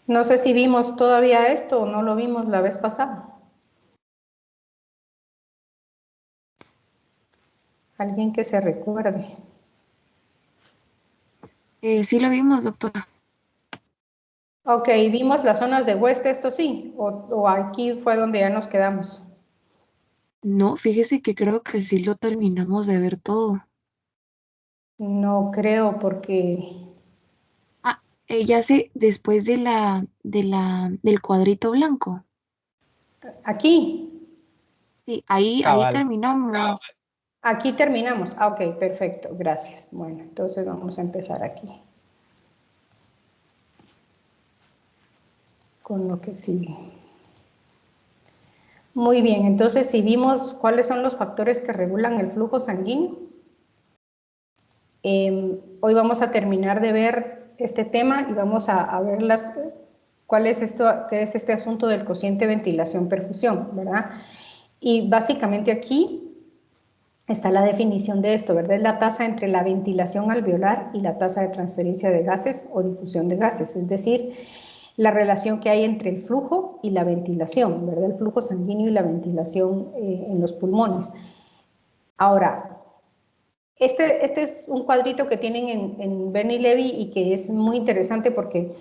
No sé si vimos todavía esto o no lo vimos la vez pasada. Alguien que se recuerde. Sí lo vimos, doctora. Ok, vimos las zonas de West, esto sí, o aquí fue donde ya nos quedamos. No, fíjese que creo que sí lo terminamos de ver todo. No creo porque Ah, ya sé, después del cuadrito blanco. aquí, Sí, ahí Cabal. terminamos. aquí terminamos. Ah, ok, perfecto, gracias. Bueno, entonces vamos a empezar aquí con lo que sigue. Muy bien, entonces si vimos cuáles son los factores que regulan el flujo sanguíneo, hoy vamos a terminar de ver este tema y vamos a ver cuál es esto, qué es este asunto del cociente ventilación-perfusión, ¿verdad? Y básicamente aquí está la definición de esto, ¿verdad? Es la tasa entre la ventilación alveolar y la tasa de transferencia de gases o difusión de gases, es decir, la relación que hay entre el flujo y la ventilación, ¿verdad? El flujo sanguíneo y la ventilación en los pulmones. Ahora, este es un cuadrito que tienen en Bernie Levy y que es muy interesante porque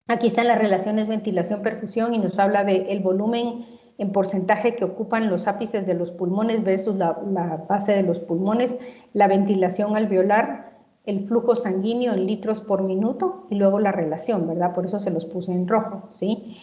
aquí están las relaciones ventilación-perfusión y nos habla del volumen en porcentaje que ocupan los ápices de los pulmones versus la base de los pulmones, la ventilación alveolar, el flujo sanguíneo en litros por minuto y luego la relación, ¿verdad? Por eso se los puse en rojo, ¿sí?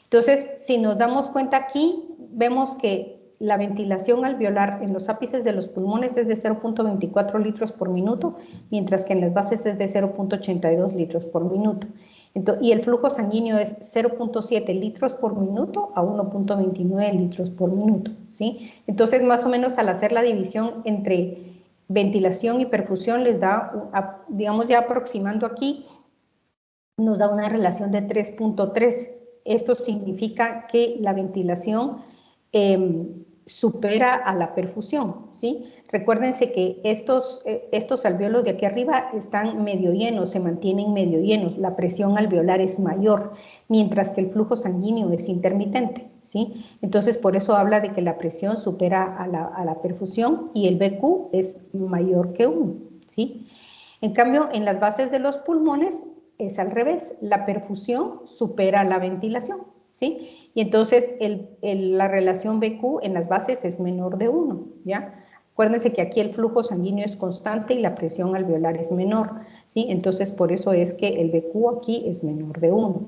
Entonces, si nos damos cuenta aquí, vemos que la ventilación alveolar en los ápices de los pulmones es de 0.24 litros por minuto, mientras que en las bases es de 0.82 litros por minuto. Entonces, y el flujo sanguíneo es 0.7 litros por minuto a 1.29 litros por minuto, ¿sí? Entonces, más o menos al hacer la división entre ventilación y perfusión les da, digamos ya aproximando aquí, nos da una relación de 3.3. Esto significa que la ventilación supera a la perfusión, ¿sí? Recuérdense que estos alvéolos de aquí arriba están medio llenos, se mantienen medio llenos, la presión alveolar es mayor, mientras que el flujo sanguíneo es intermitente, ¿sí? Entonces, por eso habla de que la presión supera a la perfusión y el BQ es mayor que 1, ¿sí? En cambio, en las bases de los pulmones es al revés, la perfusión supera la ventilación, ¿sí? Y entonces la relación BQ en las bases es menor de 1, ¿ya? Acuérdense que aquí el flujo sanguíneo es constante y la presión alveolar es menor, ¿sí? Entonces, por eso es que el BQ aquí es menor de 1.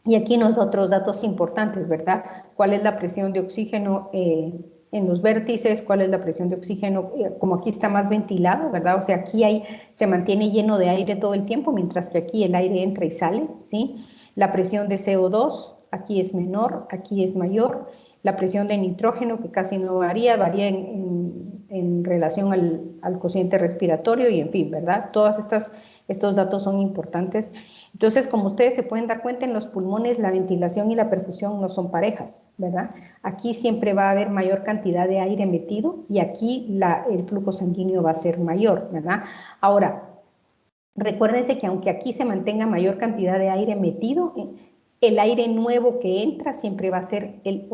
Y aquí nos da otros datos importantes, ¿verdad? ¿Cuál es la presión de oxígeno en los vértices? ¿Cuál es la presión de oxígeno? Como aquí está más ventilado, ¿verdad? O sea, aquí se mantiene lleno de aire todo el tiempo, mientras que aquí el aire entra y sale, ¿sí? La presión de CO2 aquí es menor, aquí es mayor. La presión de nitrógeno, que casi no varía, varía en relación al cociente respiratorio y en fin, ¿verdad? Estos datos son importantes. Entonces, como ustedes se pueden dar cuenta, en los pulmones la ventilación y la perfusión no son parejas, ¿verdad? Aquí siempre va a haber mayor cantidad de aire metido y aquí el flujo sanguíneo va a ser mayor, ¿verdad? Ahora, recuérdense que aunque aquí se mantenga mayor cantidad de aire metido, el aire nuevo que entra siempre va a ser, el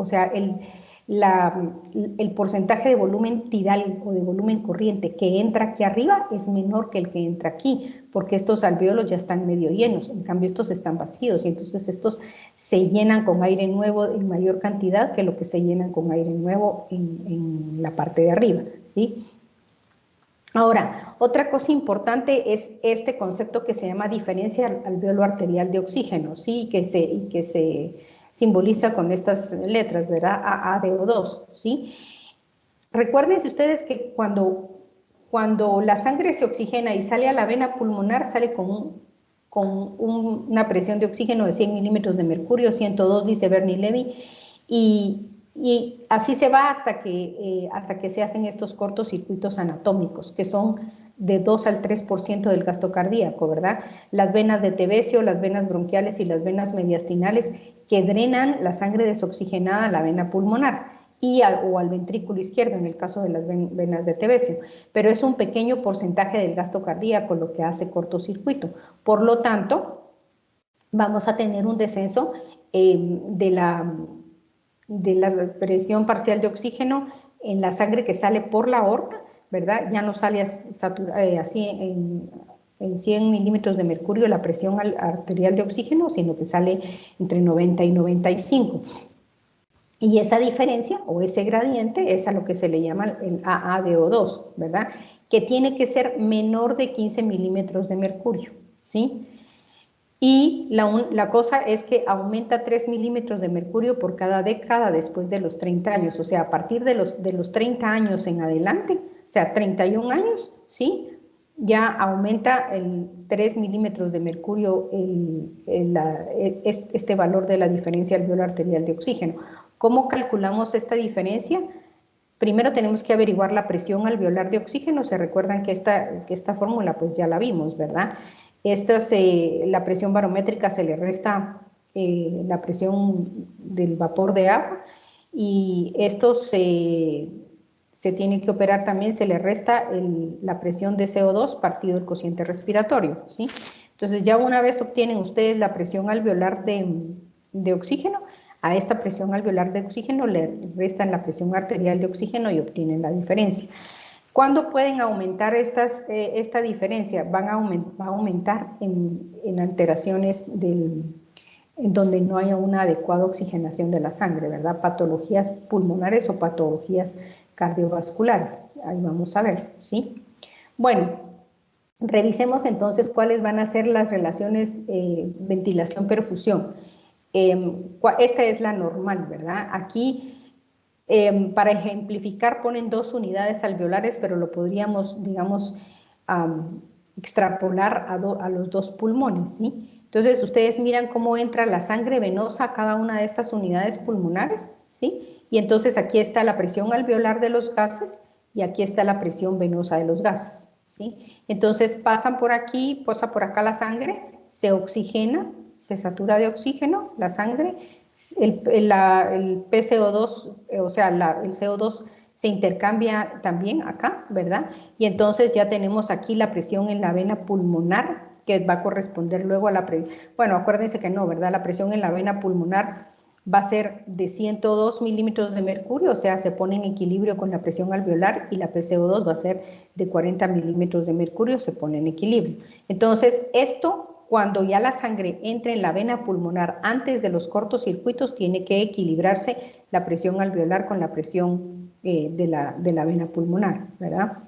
porcentaje de volumen tidal o de volumen corriente que entra aquí arriba es menor que el que entra aquí, porque estos alvéolos ya están medio llenos, en cambio estos están vacíos y entonces estos se llenan con aire nuevo en mayor cantidad que lo que se llenan con aire nuevo en la parte de arriba, ¿sí? Ahora, otra cosa importante es este concepto que se llama diferencia alveolo arterial de oxígeno, ¿sí? Y que se simboliza con estas letras, ¿verdad? AADO2, ¿sí? Recuérdense ustedes que cuando la sangre se oxigena y sale a la vena pulmonar, sale una presión de oxígeno de 100 milímetros de mercurio, 102, dice Bernie Levy, y así se va hasta que se hacen estos cortocircuitos anatómicos, que son de 2 al 3% del gasto cardíaco, ¿verdad? Las venas de Tevesio, las venas bronquiales y las venas mediastinales que drenan la sangre desoxigenada a la vena pulmonar o al ventrículo izquierdo en el caso de las venas de Tevesio, pero es un pequeño porcentaje del gasto cardíaco lo que hace cortocircuito. Por lo tanto, vamos a tener un descenso de la presión parcial de oxígeno en la sangre que sale por la aorta, ¿verdad? Ya no sale así en 100 milímetros de mercurio la presión arterial de oxígeno, sino que sale entre 90 y 95. Y esa diferencia o ese gradiente es a lo que se le llama el AADO2, ¿verdad? Que tiene que ser menor de 15 milímetros de mercurio, ¿sí? Y la cosa es que aumenta 3 milímetros de mercurio por cada década después de los 30 años, o sea, a partir de los 30 años en adelante, o sea, 31 años, ¿sí? Ya aumenta el 3 milímetros de mercurio este valor de la diferencia alveolar arterial de oxígeno. ¿Cómo calculamos esta diferencia? Primero tenemos que averiguar la presión alveolar de oxígeno. Se recuerdan que esta fórmula pues ya la vimos, ¿verdad? La presión barométrica se le resta la presión del vapor de agua y esto se tiene que operar también, se le resta la presión de CO2 partido el cociente respiratorio, ¿sí? Entonces ya una vez obtienen ustedes la presión alveolar de oxígeno, a esta presión alveolar de oxígeno le restan la presión arterial de oxígeno y obtienen la diferencia. ¿Cuándo pueden aumentar esta diferencia? Va a aumentar en alteraciones en donde no haya una adecuada oxigenación de la sangre, ¿verdad? Patologías pulmonares o patologías cardiovasculares. Ahí vamos a ver, ¿sí? Bueno, revisemos entonces cuáles van a ser las relaciones ventilación-perfusión. Esta es la normal, ¿verdad? Aquí, para ejemplificar, ponen 2 unidades alveolares, pero lo podríamos, digamos, extrapolar a los 2 pulmones, ¿sí? Entonces, ustedes miran cómo entra la sangre venosa a cada una de estas unidades pulmonares, ¿sí? Y entonces aquí está la presión alveolar de los gases y aquí está la presión venosa de los gases, ¿sí? Entonces, pasan por aquí, pasa por acá la sangre, se oxigena, se satura de oxígeno la sangre, el PCO2, o sea, el CO2 se intercambia también acá, ¿verdad? Y entonces ya tenemos aquí la presión en la vena pulmonar, que va a corresponder luego a la presión. Bueno, acuérdense que no, ¿verdad? La presión en la vena pulmonar va a ser de 102 milímetros de mercurio, o sea, se pone en equilibrio con la presión alveolar, y la PCO2 va a ser de 40 milímetros de mercurio, se pone en equilibrio. Entonces, esto, cuando ya la sangre entre en la vena pulmonar antes de los cortocircuitos, tiene que equilibrarse la presión alveolar con la presión de la vena pulmonar, ¿verdad?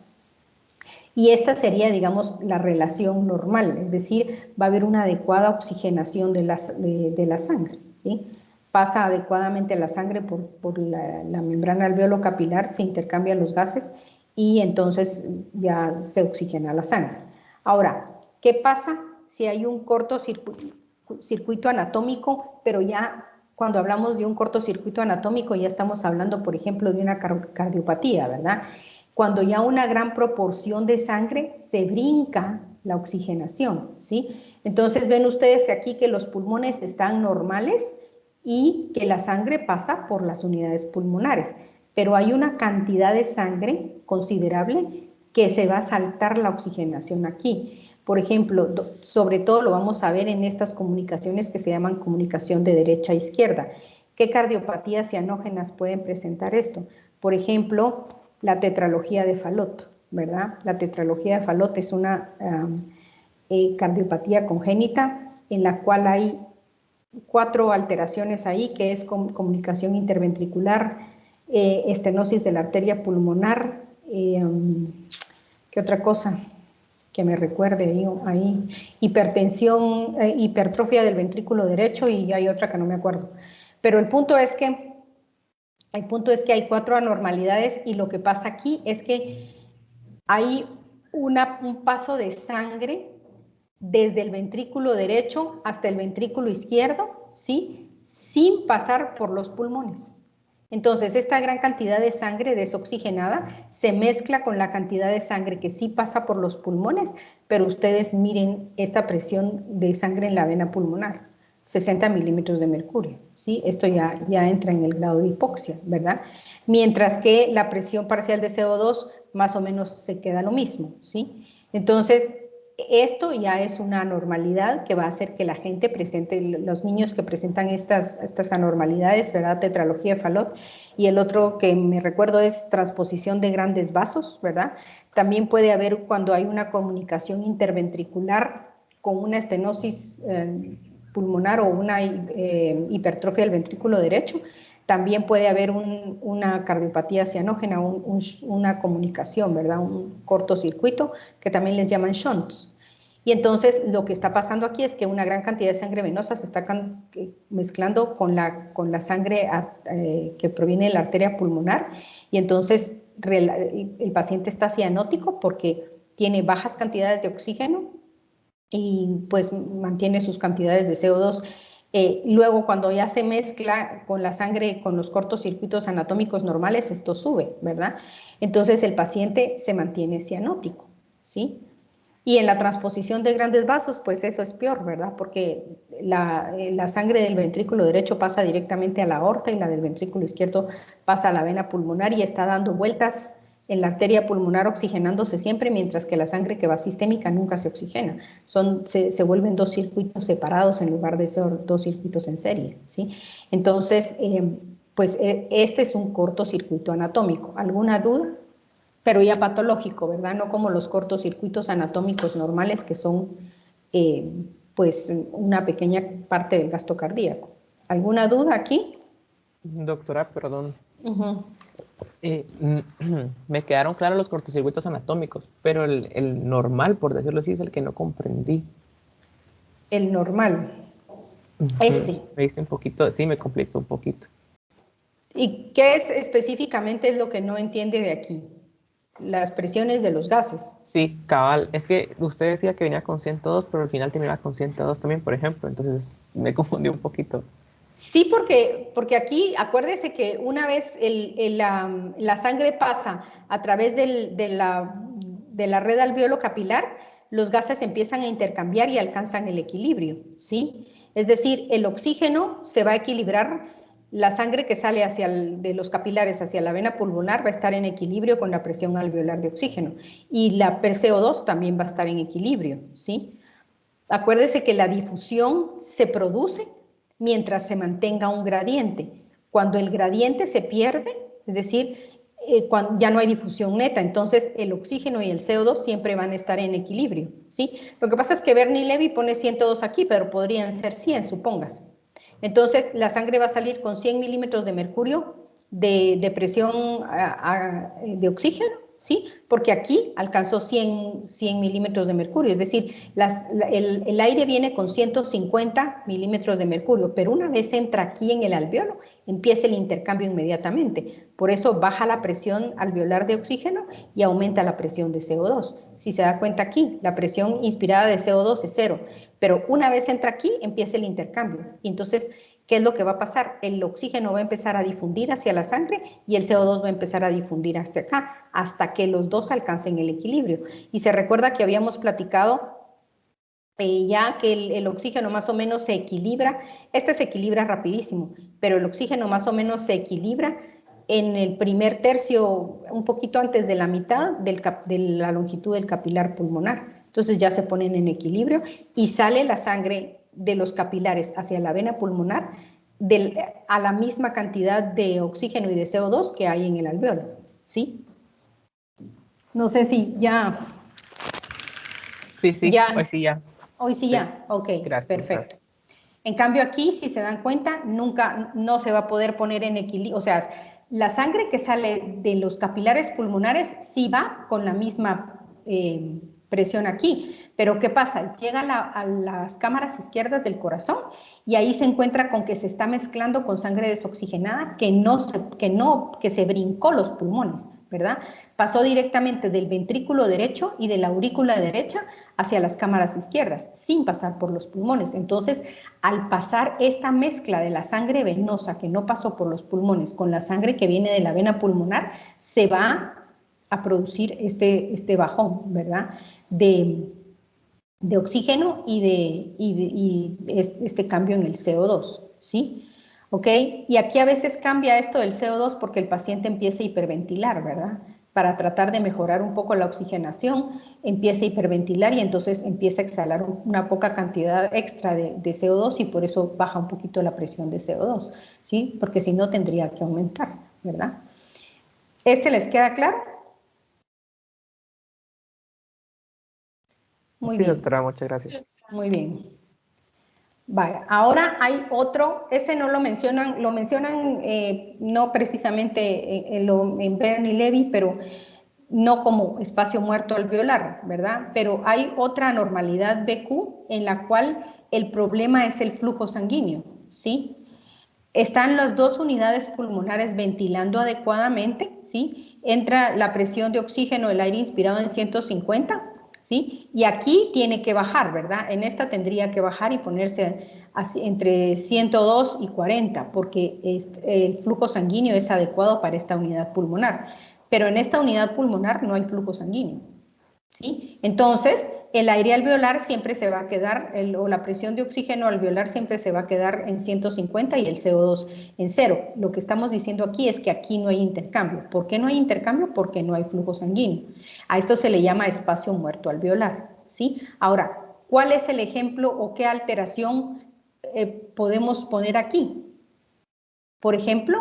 Y esta sería, digamos, la relación normal, es decir, va a haber una adecuada oxigenación de la sangre, ¿sí? Pasa adecuadamente la sangre por la membrana alveolo-capilar, se intercambian los gases y entonces ya se oxigena la sangre. Ahora, ¿qué pasa si hay un cortocircuito anatómico, pero ya cuando hablamos de un cortocircuito anatómico ya estamos hablando, por ejemplo, de una cardiopatía, ¿verdad? Cuando ya una gran proporción de sangre se brinca la oxigenación, ¿sí? Entonces ven ustedes aquí que los pulmones están normales y que la sangre pasa por las unidades pulmonares, pero hay una cantidad de sangre considerable que se va a saltar la oxigenación aquí. Por ejemplo, sobre todo lo vamos a ver en estas comunicaciones que se llaman comunicación de derecha a izquierda. ¿Qué cardiopatías cianógenas pueden presentar esto? Por ejemplo, la tetralogía de Fallot, ¿verdad? La tetralogía de Fallot es una cardiopatía congénita en la cual hay 4 alteraciones ahí, que es comunicación interventricular, estenosis de la arteria pulmonar, ¿qué otra cosa que me recuerde ahí? Hipertensión, hipertrofia del ventrículo derecho, y hay otra que no me acuerdo. Pero el punto es que hay 4 anormalidades, y lo que pasa aquí es que hay un paso de sangre desde el ventrículo derecho hasta el ventrículo izquierdo, ¿sí? Sin pasar por los pulmones. Entonces, esta gran cantidad de sangre desoxigenada se mezcla con la cantidad de sangre que sí pasa por los pulmones, pero ustedes miren esta presión de sangre en la vena pulmonar, 60 milímetros de mercurio, ¿sí? Esto ya entra en el grado de hipoxia, ¿verdad? Mientras que la presión parcial de CO2 más o menos se queda lo mismo, ¿sí? Entonces, esto ya es una anormalidad que va a hacer que la gente presente, los niños que presentan estas anormalidades, ¿verdad? Tetralogía de Fallot. Y el otro que me recuerdo es transposición de grandes vasos, ¿verdad? También puede haber cuando hay una comunicación interventricular con una estenosis pulmonar o una hipertrofia del ventrículo derecho. También puede haber una cardiopatía cianógena, una comunicación, ¿verdad? Un cortocircuito, que también les llaman shunts. Y entonces lo que está pasando aquí es que una gran cantidad de sangre venosa se está mezclando con la sangre que proviene de la arteria pulmonar, y entonces el paciente está cianótico porque tiene bajas cantidades de oxígeno y pues mantiene sus cantidades de CO2. Luego, cuando ya se mezcla con la sangre, con los cortocircuitos anatómicos normales, esto sube, ¿verdad? Entonces el paciente se mantiene cianótico, ¿sí? Y en la transposición de grandes vasos, pues eso es peor, ¿verdad? Porque la sangre del ventrículo derecho pasa directamente a la aorta y la del ventrículo izquierdo pasa a la vena pulmonar y está dando vueltas en la arteria pulmonar oxigenándose siempre, mientras que la sangre que va sistémica nunca se oxigena. Se vuelven dos circuitos separados en lugar de ser dos circuitos en serie, ¿sí? Entonces, pues este es un cortocircuito anatómico. ¿Alguna duda? Pero ya patológico, ¿verdad? No como los cortocircuitos anatómicos normales que son pues una pequeña parte del gasto cardíaco. ¿Alguna duda aquí? Doctora, perdón. Uh-huh. Me quedaron claros los cortocircuitos anatómicos, pero el normal, por decirlo así, es el que no comprendí. El normal. Este. Me hice un poquito, sí, me complicó un poquito. ¿Y qué es específicamente es lo que no entiende de aquí? Las presiones de los gases. Sí, cabal. Es que usted decía que venía con 102, pero al final terminaba con 102 también, por ejemplo. Entonces me confundí un poquito. Sí, porque aquí, acuérdese que una vez la sangre pasa a través de la red alveolo capilar, los gases empiezan a intercambiar y alcanzan el equilibrio, ¿sí? Es decir, el oxígeno se va a equilibrar, la sangre que sale de los capilares hacia la vena pulmonar va a estar en equilibrio con la presión alveolar de oxígeno, y la CO2 también va a estar en equilibrio, ¿sí? Acuérdese que la difusión se produce mientras se mantenga un gradiente. Cuando el gradiente se pierde, es decir, cuando ya no hay difusión neta, entonces el oxígeno y el CO2 siempre van a estar en equilibrio, ¿sí? Lo que pasa es que Bernie Levy pone 102 aquí, pero podrían ser 100, supóngase. Entonces, la sangre va a salir con 100 milímetros de mercurio de presión de oxígeno, ¿sí? Porque aquí alcanzó 100 milímetros de mercurio, es decir, el aire viene con 150 milímetros de mercurio, pero una vez entra aquí en el alveolo, empieza el intercambio inmediatamente. Por eso baja la presión alveolar de oxígeno y aumenta la presión de CO2. Si se da cuenta aquí, la presión inspirada de CO2 es 0, pero una vez entra aquí, empieza el intercambio. Y entonces, ¿qué es lo que va a pasar? El oxígeno va a empezar a difundir hacia la sangre y el CO2 va a empezar a difundir hacia acá, hasta que los dos alcancen el equilibrio. Y se recuerda que habíamos platicado ya que el oxígeno más o menos se equilibra, se equilibra rapidísimo, pero el oxígeno más o menos se equilibra en el primer tercio, un poquito antes de la mitad de la longitud del capilar pulmonar. Entonces ya se ponen en equilibrio y sale la sangre de los capilares hacia la vena pulmonar a la misma cantidad de oxígeno y de CO2 que hay en el alveolo, ¿sí? No sé si ya... Sí, ya, hoy sí ya. Hoy sí ya, ok, Gracias. perfecto. En cambio aquí, si se dan cuenta, no se va a poder poner en equilibrio, o sea, la sangre que sale de los capilares pulmonares sí va con la misma presión aquí, pero ¿qué pasa? Llega a las cámaras izquierdas del corazón y ahí se encuentra con que se está mezclando con sangre desoxigenada que se brincó los pulmones, ¿verdad? Pasó directamente del ventrículo derecho y de la aurícula derecha hacia las cámaras izquierdas, sin pasar por los pulmones. Entonces, al pasar esta mezcla de la sangre venosa que no pasó por los pulmones con la sangre que viene de la vena pulmonar, se va a producir este bajón, ¿verdad? De oxígeno y este cambio en el CO2, ¿sí? ¿Ok? Y aquí a veces cambia esto del CO2 porque el paciente empieza a hiperventilar, ¿verdad? para tratar de mejorar un poco la oxigenación, empieza a hiperventilar y entonces empieza a exhalar una poca cantidad extra de CO2 y por eso baja un poquito la presión de CO2, ¿sí? Porque si no tendría que aumentar, ¿verdad? ¿Este les queda claro? Muy Sí, bien. doctora, muchas gracias. Muy bien. Vale, ahora hay otro, este no lo mencionan no precisamente en Bernie Levy, pero no como espacio muerto alveolar, ¿verdad? Pero hay otra normalidad BQ en la cual el problema es el flujo sanguíneo, ¿sí? Están las dos unidades pulmonares ventilando adecuadamente, ¿sí? Entra la presión de oxígeno del aire inspirado en 150, ¿sí? Y aquí tiene que bajar, ¿verdad? En esta tendría que bajar y ponerse así, entre 102 y 40, porque el flujo sanguíneo es adecuado para esta unidad pulmonar. Pero en esta unidad pulmonar no hay flujo sanguíneo, ¿sí? Entonces, el aire alveolar siempre se va a quedar, o la presión de oxígeno alveolar siempre se va a quedar en 150 y el CO2 en 0. Lo que estamos diciendo aquí es que aquí no hay intercambio. ¿Por qué no hay intercambio? Porque no hay flujo sanguíneo. A esto se le llama espacio muerto alveolar, ¿sí? Ahora, ¿cuál es el ejemplo o qué alteración podemos poner aquí? Por ejemplo,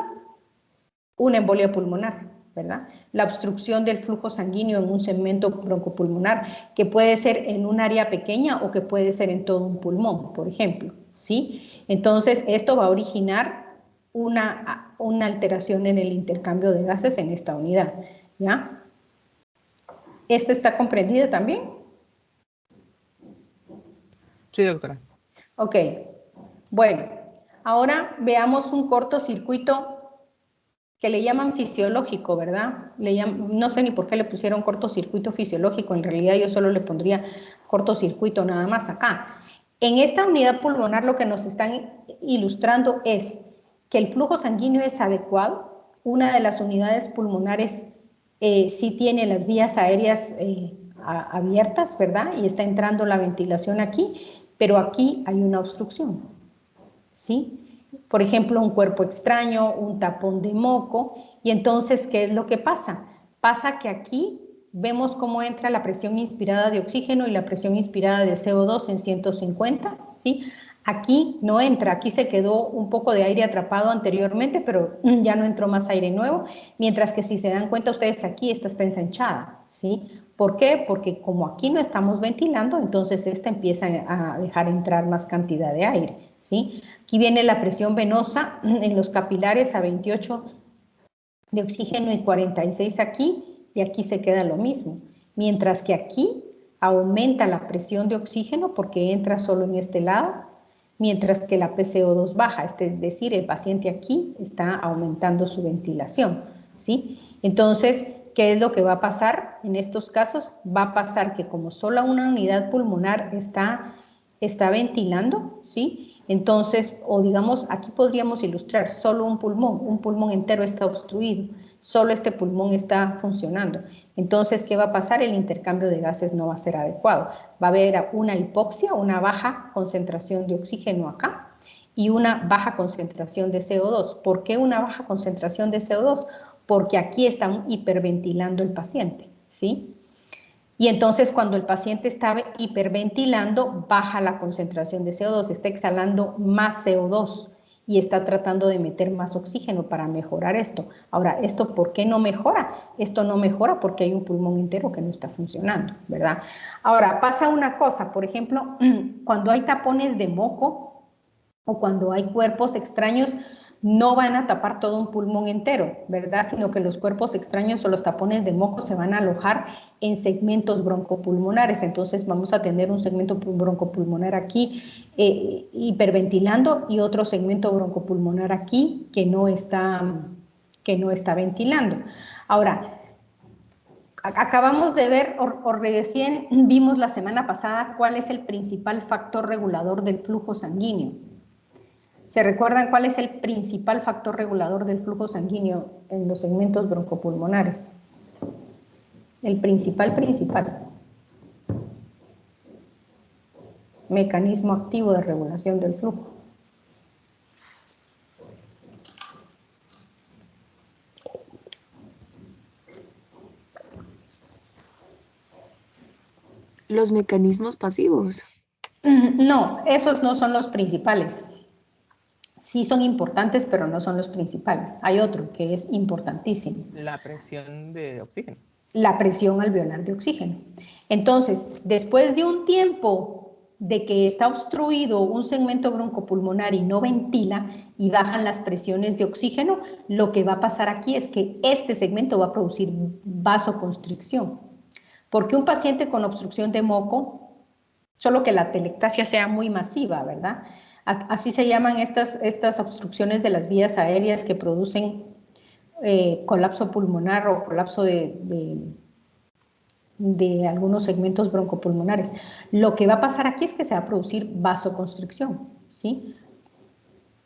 una embolia pulmonar, ¿verdad? La obstrucción del flujo sanguíneo en un segmento broncopulmonar, que puede ser en un área pequeña o que puede ser en todo un pulmón, por ejemplo, ¿sí? Entonces, esto va a originar una alteración en el intercambio de gases en esta unidad, ¿ya? ¿Esta está comprendida también? Sí, doctora. Ok, bueno, ahora veamos un cortocircuito que le llaman fisiológico, ¿verdad? No sé ni por qué le pusieron cortocircuito fisiológico, en realidad yo solo le pondría cortocircuito nada más acá. En esta unidad pulmonar lo que nos están ilustrando es que el flujo sanguíneo es adecuado, una de las unidades pulmonares sí tiene las vías aéreas abiertas, ¿verdad? Y está entrando la ventilación aquí, pero aquí hay una obstrucción, ¿sí? Por ejemplo, un cuerpo extraño, un tapón de moco, y entonces, ¿qué es lo que pasa? Pasa que aquí vemos cómo entra la presión inspirada de oxígeno y la presión inspirada de CO2 en 150, ¿sí? Aquí no entra, aquí se quedó un poco de aire atrapado anteriormente, pero ya no entró más aire nuevo, mientras que si se dan cuenta ustedes aquí, esta está ensanchada, ¿sí? ¿Por qué? Porque como aquí no estamos ventilando, entonces esta empieza a dejar entrar más cantidad de aire, ¿sí? Aquí viene la presión venosa en los capilares a 28 de oxígeno y 46 aquí, y aquí se queda lo mismo. Mientras que aquí aumenta la presión de oxígeno porque entra solo en este lado, mientras que la PCO2 baja, es decir, el paciente aquí está aumentando su ventilación, ¿sí? Entonces, ¿qué es lo que va a pasar en estos casos? Va a pasar que como solo una unidad pulmonar está ventilando, ¿sí? Entonces, o digamos, aquí podríamos ilustrar solo un pulmón entero está obstruido, solo este pulmón está funcionando. Entonces, ¿qué va a pasar? El intercambio de gases no va a ser adecuado. Va a haber una hipoxia, una baja concentración de oxígeno acá y una baja concentración de CO2. ¿Por qué una baja concentración de CO2? Porque aquí están hiperventilando el paciente, ¿sí? Y entonces cuando el paciente está hiperventilando, baja la concentración de CO2, está exhalando más CO2 y está tratando de meter más oxígeno para mejorar esto. Ahora, ¿esto por qué no mejora? Esto no mejora porque hay un pulmón entero que no está funcionando, ¿verdad? Ahora, pasa una cosa, por ejemplo, cuando hay tapones de moco o cuando hay cuerpos extraños, no van a tapar todo un pulmón entero, ¿verdad? Sino que los cuerpos extraños o los tapones de moco se van a alojar en segmentos broncopulmonares. Entonces vamos a tener un segmento broncopulmonar aquí hiperventilando y otro segmento broncopulmonar aquí que no está ventilando. Ahora, acabamos de ver o recién vimos la semana pasada cuál es el principal factor regulador del flujo sanguíneo. ¿Se recuerdan cuál es el principal factor regulador del flujo sanguíneo en los segmentos broncopulmonares? El principal mecanismo activo de regulación del flujo. los mecanismos pasivos. No, esos no son los principales. Sí son importantes, pero no son los principales. Hay otro que es importantísimo. La presión de oxígeno. La presión alveolar de oxígeno. Entonces, después de un tiempo de que está obstruido un segmento broncopulmonar y no ventila y bajan las presiones de oxígeno, lo que va a pasar aquí es que este segmento va a producir vasoconstricción. Porque un paciente con obstrucción de moco, solo que la telectasia sea muy masiva, ¿verdad? Así se llaman estas obstrucciones de las vías aéreas que producen colapso pulmonar o colapso de algunos segmentos broncopulmonares. Lo que va a pasar aquí es que se va a producir vasoconstricción, ¿sí?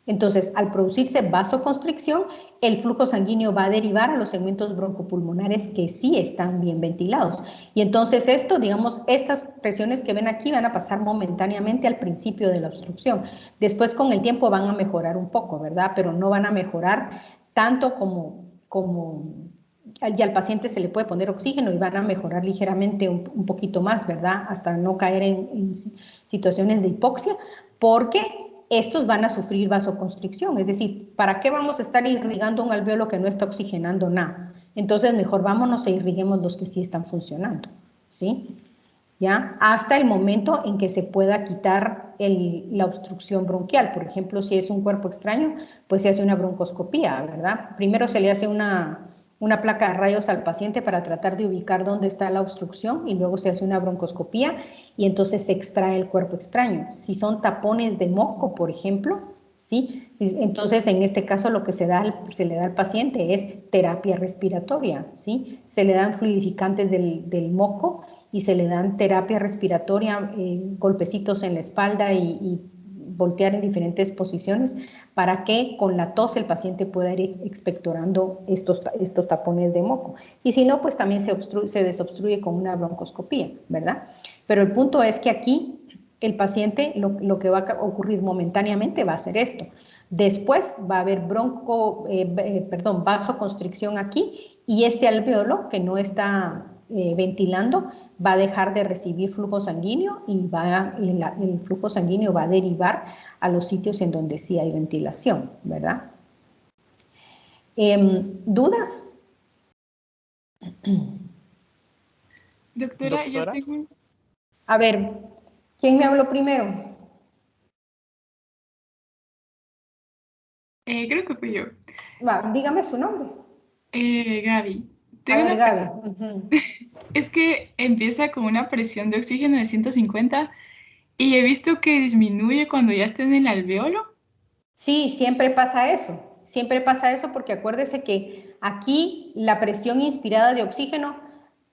Entonces, al producirse vasoconstricción, el flujo sanguíneo va a derivar a los segmentos broncopulmonares que sí están bien ventilados. Y entonces esto, digamos, estas presiones que ven aquí van a pasar momentáneamente al principio de la obstrucción. Después, con el tiempo, van a mejorar un poco, ¿verdad? Pero no van a mejorar tanto y al paciente se le puede poner oxígeno y van a mejorar ligeramente un poquito más, ¿verdad? Hasta no caer en situaciones de hipoxia, porque estos van a sufrir vasoconstricción. Es decir, ¿para qué vamos a estar irrigando un alveolo que no está oxigenando nada? Entonces, mejor vámonos e irriguemos los que sí están funcionando, ¿sí? ¿Ya? Hasta el momento en que se pueda quitar la obstrucción bronquial. Por ejemplo, si es un cuerpo extraño, pues se hace una broncoscopía, ¿verdad? Primero se le hace una placa de rayos al paciente para tratar de ubicar dónde está la obstrucción y luego se hace una broncoscopía y entonces se extrae el cuerpo extraño. Si son tapones de moco, por ejemplo, ¿sí? Entonces, en este caso, lo que se le da al paciente es terapia respiratoria, ¿sí? Se le dan fluidificantes del moco y se le dan terapia respiratoria, golpecitos en la espalda y voltear en diferentes posiciones para que con la tos el paciente pueda ir expectorando estos tapones de moco. Y si no, pues también se desobstruye con una broncoscopía, ¿verdad? Pero el punto es que aquí el paciente, lo que va a ocurrir momentáneamente va a ser esto. Después va a haber vasoconstricción aquí y este alveolo que no está ventilando va a dejar de recibir flujo sanguíneo y el flujo sanguíneo va a derivar a los sitios en donde sí hay ventilación, ¿verdad? ¿Dudas? Doctora, yo Doctora, tengo... A ver, ¿quién me habló primero? creo que fui yo. Dígame su nombre. Gaby, A tengo ver, una Gaby. pregunta. Es que empieza con una presión de oxígeno de 150 y he visto que disminuye cuando ya está en el alveolo. Sí, siempre pasa eso. Siempre pasa eso porque acuérdese que aquí la presión inspirada de oxígeno,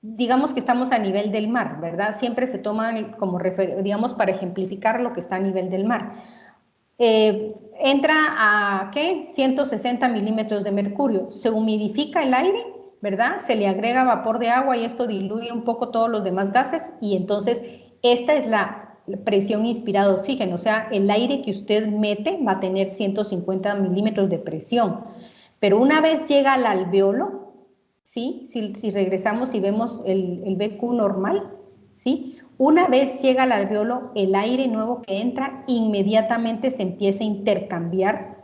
digamos que estamos a nivel del mar, ¿verdad? Siempre se toman como digamos, para ejemplificar lo que está a nivel del mar. Entra a, ¿qué? 160 milímetros de mercurio. Se humidifica el aire, ¿verdad? Se le agrega vapor de agua y esto diluye un poco todos los demás gases y entonces esta es la presión inspirada de oxígeno, o sea, el aire que usted mete va a tener 150 milímetros de presión, pero una vez llega al alveolo, ¿sí? Si regresamos y vemos el BQ normal, ¿sí? Una vez llega al alveolo, el aire nuevo que entra inmediatamente se empieza a intercambiar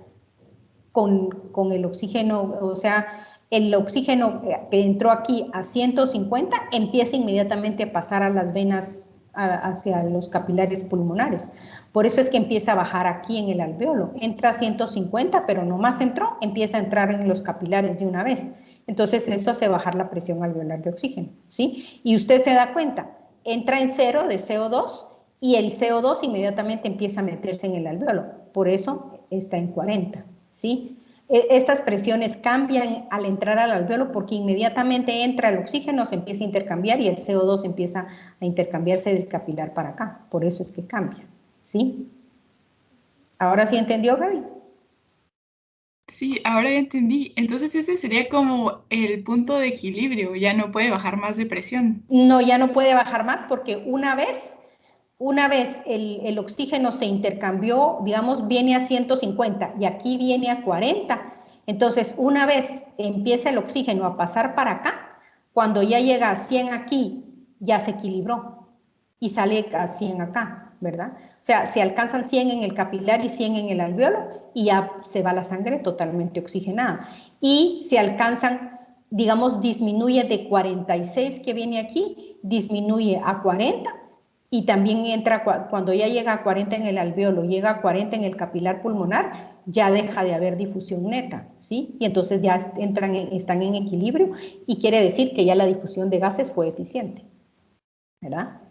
con el oxígeno, o sea, el oxígeno que entró aquí a 150 empieza inmediatamente a pasar a las venas hacia los capilares pulmonares. Por eso es que empieza a bajar aquí en el alveolo. Entra a 150, pero nomás entró, empieza a entrar en los capilares de una vez. Entonces eso hace bajar la presión alveolar de oxígeno, ¿sí? Y usted se da cuenta, entra en cero de CO2 y el CO2 inmediatamente empieza a meterse en el alveolo. Por eso está en 40, ¿sí? Estas presiones cambian al entrar al alveolo porque inmediatamente entra el oxígeno, se empieza a intercambiar y el CO2 empieza a intercambiarse del capilar para acá. Por eso es que cambia, ¿sí? ¿Ahora sí entendió, Gaby? Sí, ahora ya entendí. Entonces ese sería como el punto de equilibrio, ya no puede bajar más de presión. No, ya no puede bajar más porque una vez el oxígeno se intercambió, digamos, viene a 150 y aquí viene a 40. Entonces, una vez empieza el oxígeno a pasar para acá, cuando ya llega a 100 aquí, ya se equilibró. y sale a 100 acá, ¿verdad? O sea, se alcanzan 100 en el capilar y 100 en el alveolo y ya se va la sangre totalmente oxigenada. Y se alcanzan, digamos, disminuye de 46 que viene aquí, disminuye a 40 y también entra, cuando ya llega a 40 en el alveolo, llega a 40 en el capilar pulmonar, ya deja de haber difusión neta, ¿sí? Y entonces ya están en equilibrio y quiere decir que ya la difusión de gases fue eficiente, ¿verdad?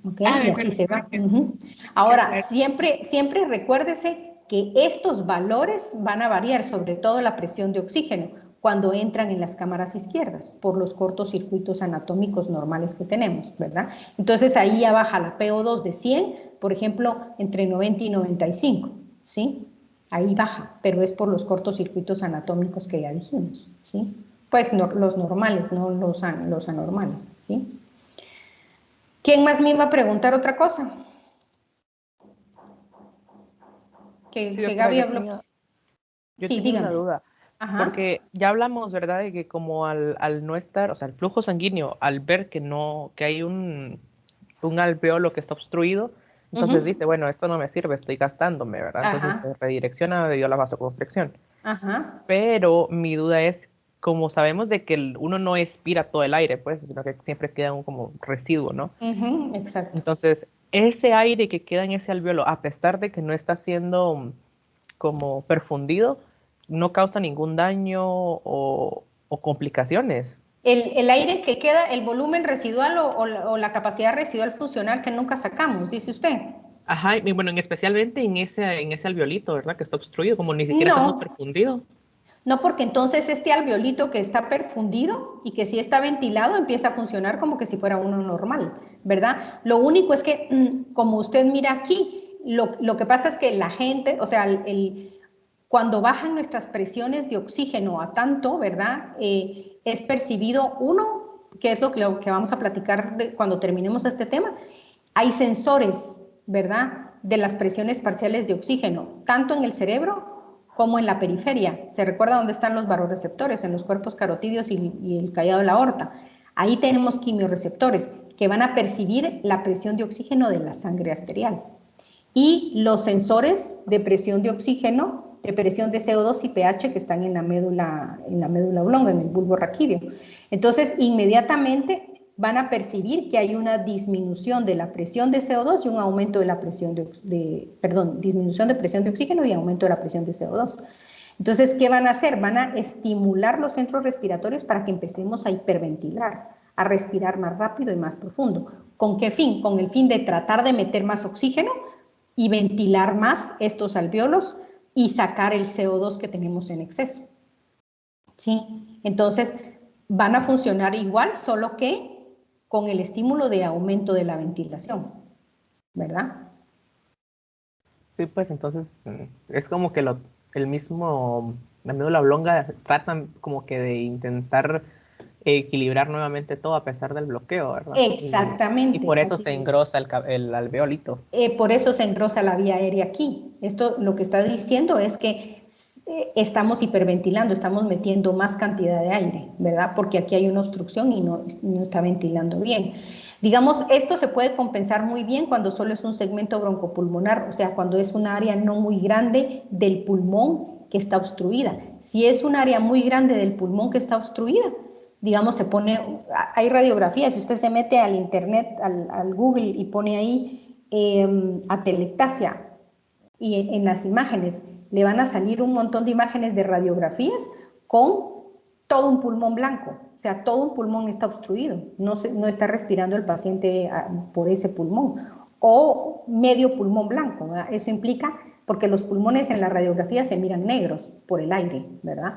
¿Ok? Ah, Y de así acuerdo. se va. Ahora, siempre recuérdese que estos valores van a variar, sobre todo la presión de oxígeno, cuando entran en las cámaras izquierdas, por los cortocircuitos anatómicos normales que tenemos, ¿verdad? Entonces ahí ya baja la PO2 de 100, por ejemplo, entre 90 y 95, ¿sí? Ahí baja, pero es por los cortocircuitos anatómicos que ya dijimos, ¿sí? Pues no, los normales, no los anormales, ¿sí? ¿Quién más me iba a preguntar otra cosa? Sí, Que doctora, Gaby habló. yo Sí, tenía una dígame. duda, Ajá. porque ya hablamos, ¿verdad?, de que como al no estar, o sea, el flujo sanguíneo, al ver que no, que hay un alveolo que está obstruido, entonces Ujú. dice, bueno, esto no me sirve, estoy gastándome, ¿verdad? Entonces se Ajá. redirecciona debido a la vasoconstricción. Ajá. Pero mi duda es, como sabemos de que uno no expira todo el aire, pues, sino que siempre queda un como residuo, ¿no? Ujú, exacto. Entonces, ese aire que queda en ese alveolo, a pesar de que no está siendo como perfundido, no causa ningún daño o complicaciones. El aire que queda, el volumen residual o la capacidad residual funcional que nunca sacamos, dice usted. Ajá, y bueno, especialmente en ese alveolito, ¿verdad? Que está obstruido, como ni siquiera estando No, perfundido. no, porque entonces este alveolito que está perfundido y que sí está ventilado empieza a funcionar como que si fuera uno normal, ¿verdad? Lo único es que, como usted mira aquí, lo que pasa es que la gente, o sea, cuando bajan nuestras presiones de oxígeno a tanto, ¿verdad? Es percibido uno, que es lo que vamos a platicar cuando terminemos este tema, hay sensores, ¿verdad? De las presiones parciales de oxígeno, tanto en el cerebro como en la periferia. ¿Se recuerda dónde están los baroreceptores? En los cuerpos carotídeos y el callado de la aorta. Ahí tenemos quimioreceptores que van a percibir la presión de oxígeno de la sangre arterial. Y los sensores de presión de oxígeno, de presión de CO2 y pH que están en la médula oblonga, en el bulbo raquídeo. Entonces, inmediatamente van a percibir que hay una disminución de la presión de CO2 y un aumento de la presión disminución de presión de oxígeno y aumento de la presión de CO2. Entonces, ¿qué van a hacer? Van a estimular los centros respiratorios para que empecemos a hiperventilar, a respirar más rápido y más profundo. ¿Con qué fin? Con el fin de tratar de meter más oxígeno y ventilar más estos alvéolos y sacar el CO2 que tenemos en exceso. ¿Sí? Entonces, van a funcionar igual, solo que con el estímulo de aumento de la ventilación, ¿verdad? Sí, pues entonces es como que el mismo, la médula oblonga tratan como que de intentar equilibrar nuevamente todo a pesar del bloqueo, ¿verdad? Y Exactamente, por eso así se es. engrosa el alveolito. Por eso se engrosa la vía aérea aquí. Esto lo que está diciendo es que estamos hiperventilando, estamos metiendo más cantidad de aire, ¿verdad? Porque aquí hay una obstrucción y no está ventilando bien. Digamos, esto se puede compensar muy bien cuando solo es un segmento broncopulmonar, o sea, cuando es un área no muy grande del pulmón que está obstruida. Si es un área muy grande del pulmón que está obstruida, digamos, hay radiografías, si usted se mete al internet, al Google y pone ahí atelectasia y en las imágenes le van a salir un montón de imágenes de radiografías con todo un pulmón blanco, o sea, todo un pulmón está obstruido, no está respirando el paciente por ese pulmón, o medio pulmón blanco, ¿verdad? Eso implica, porque los pulmones en la radiografía se miran negros por el aire, ¿verdad?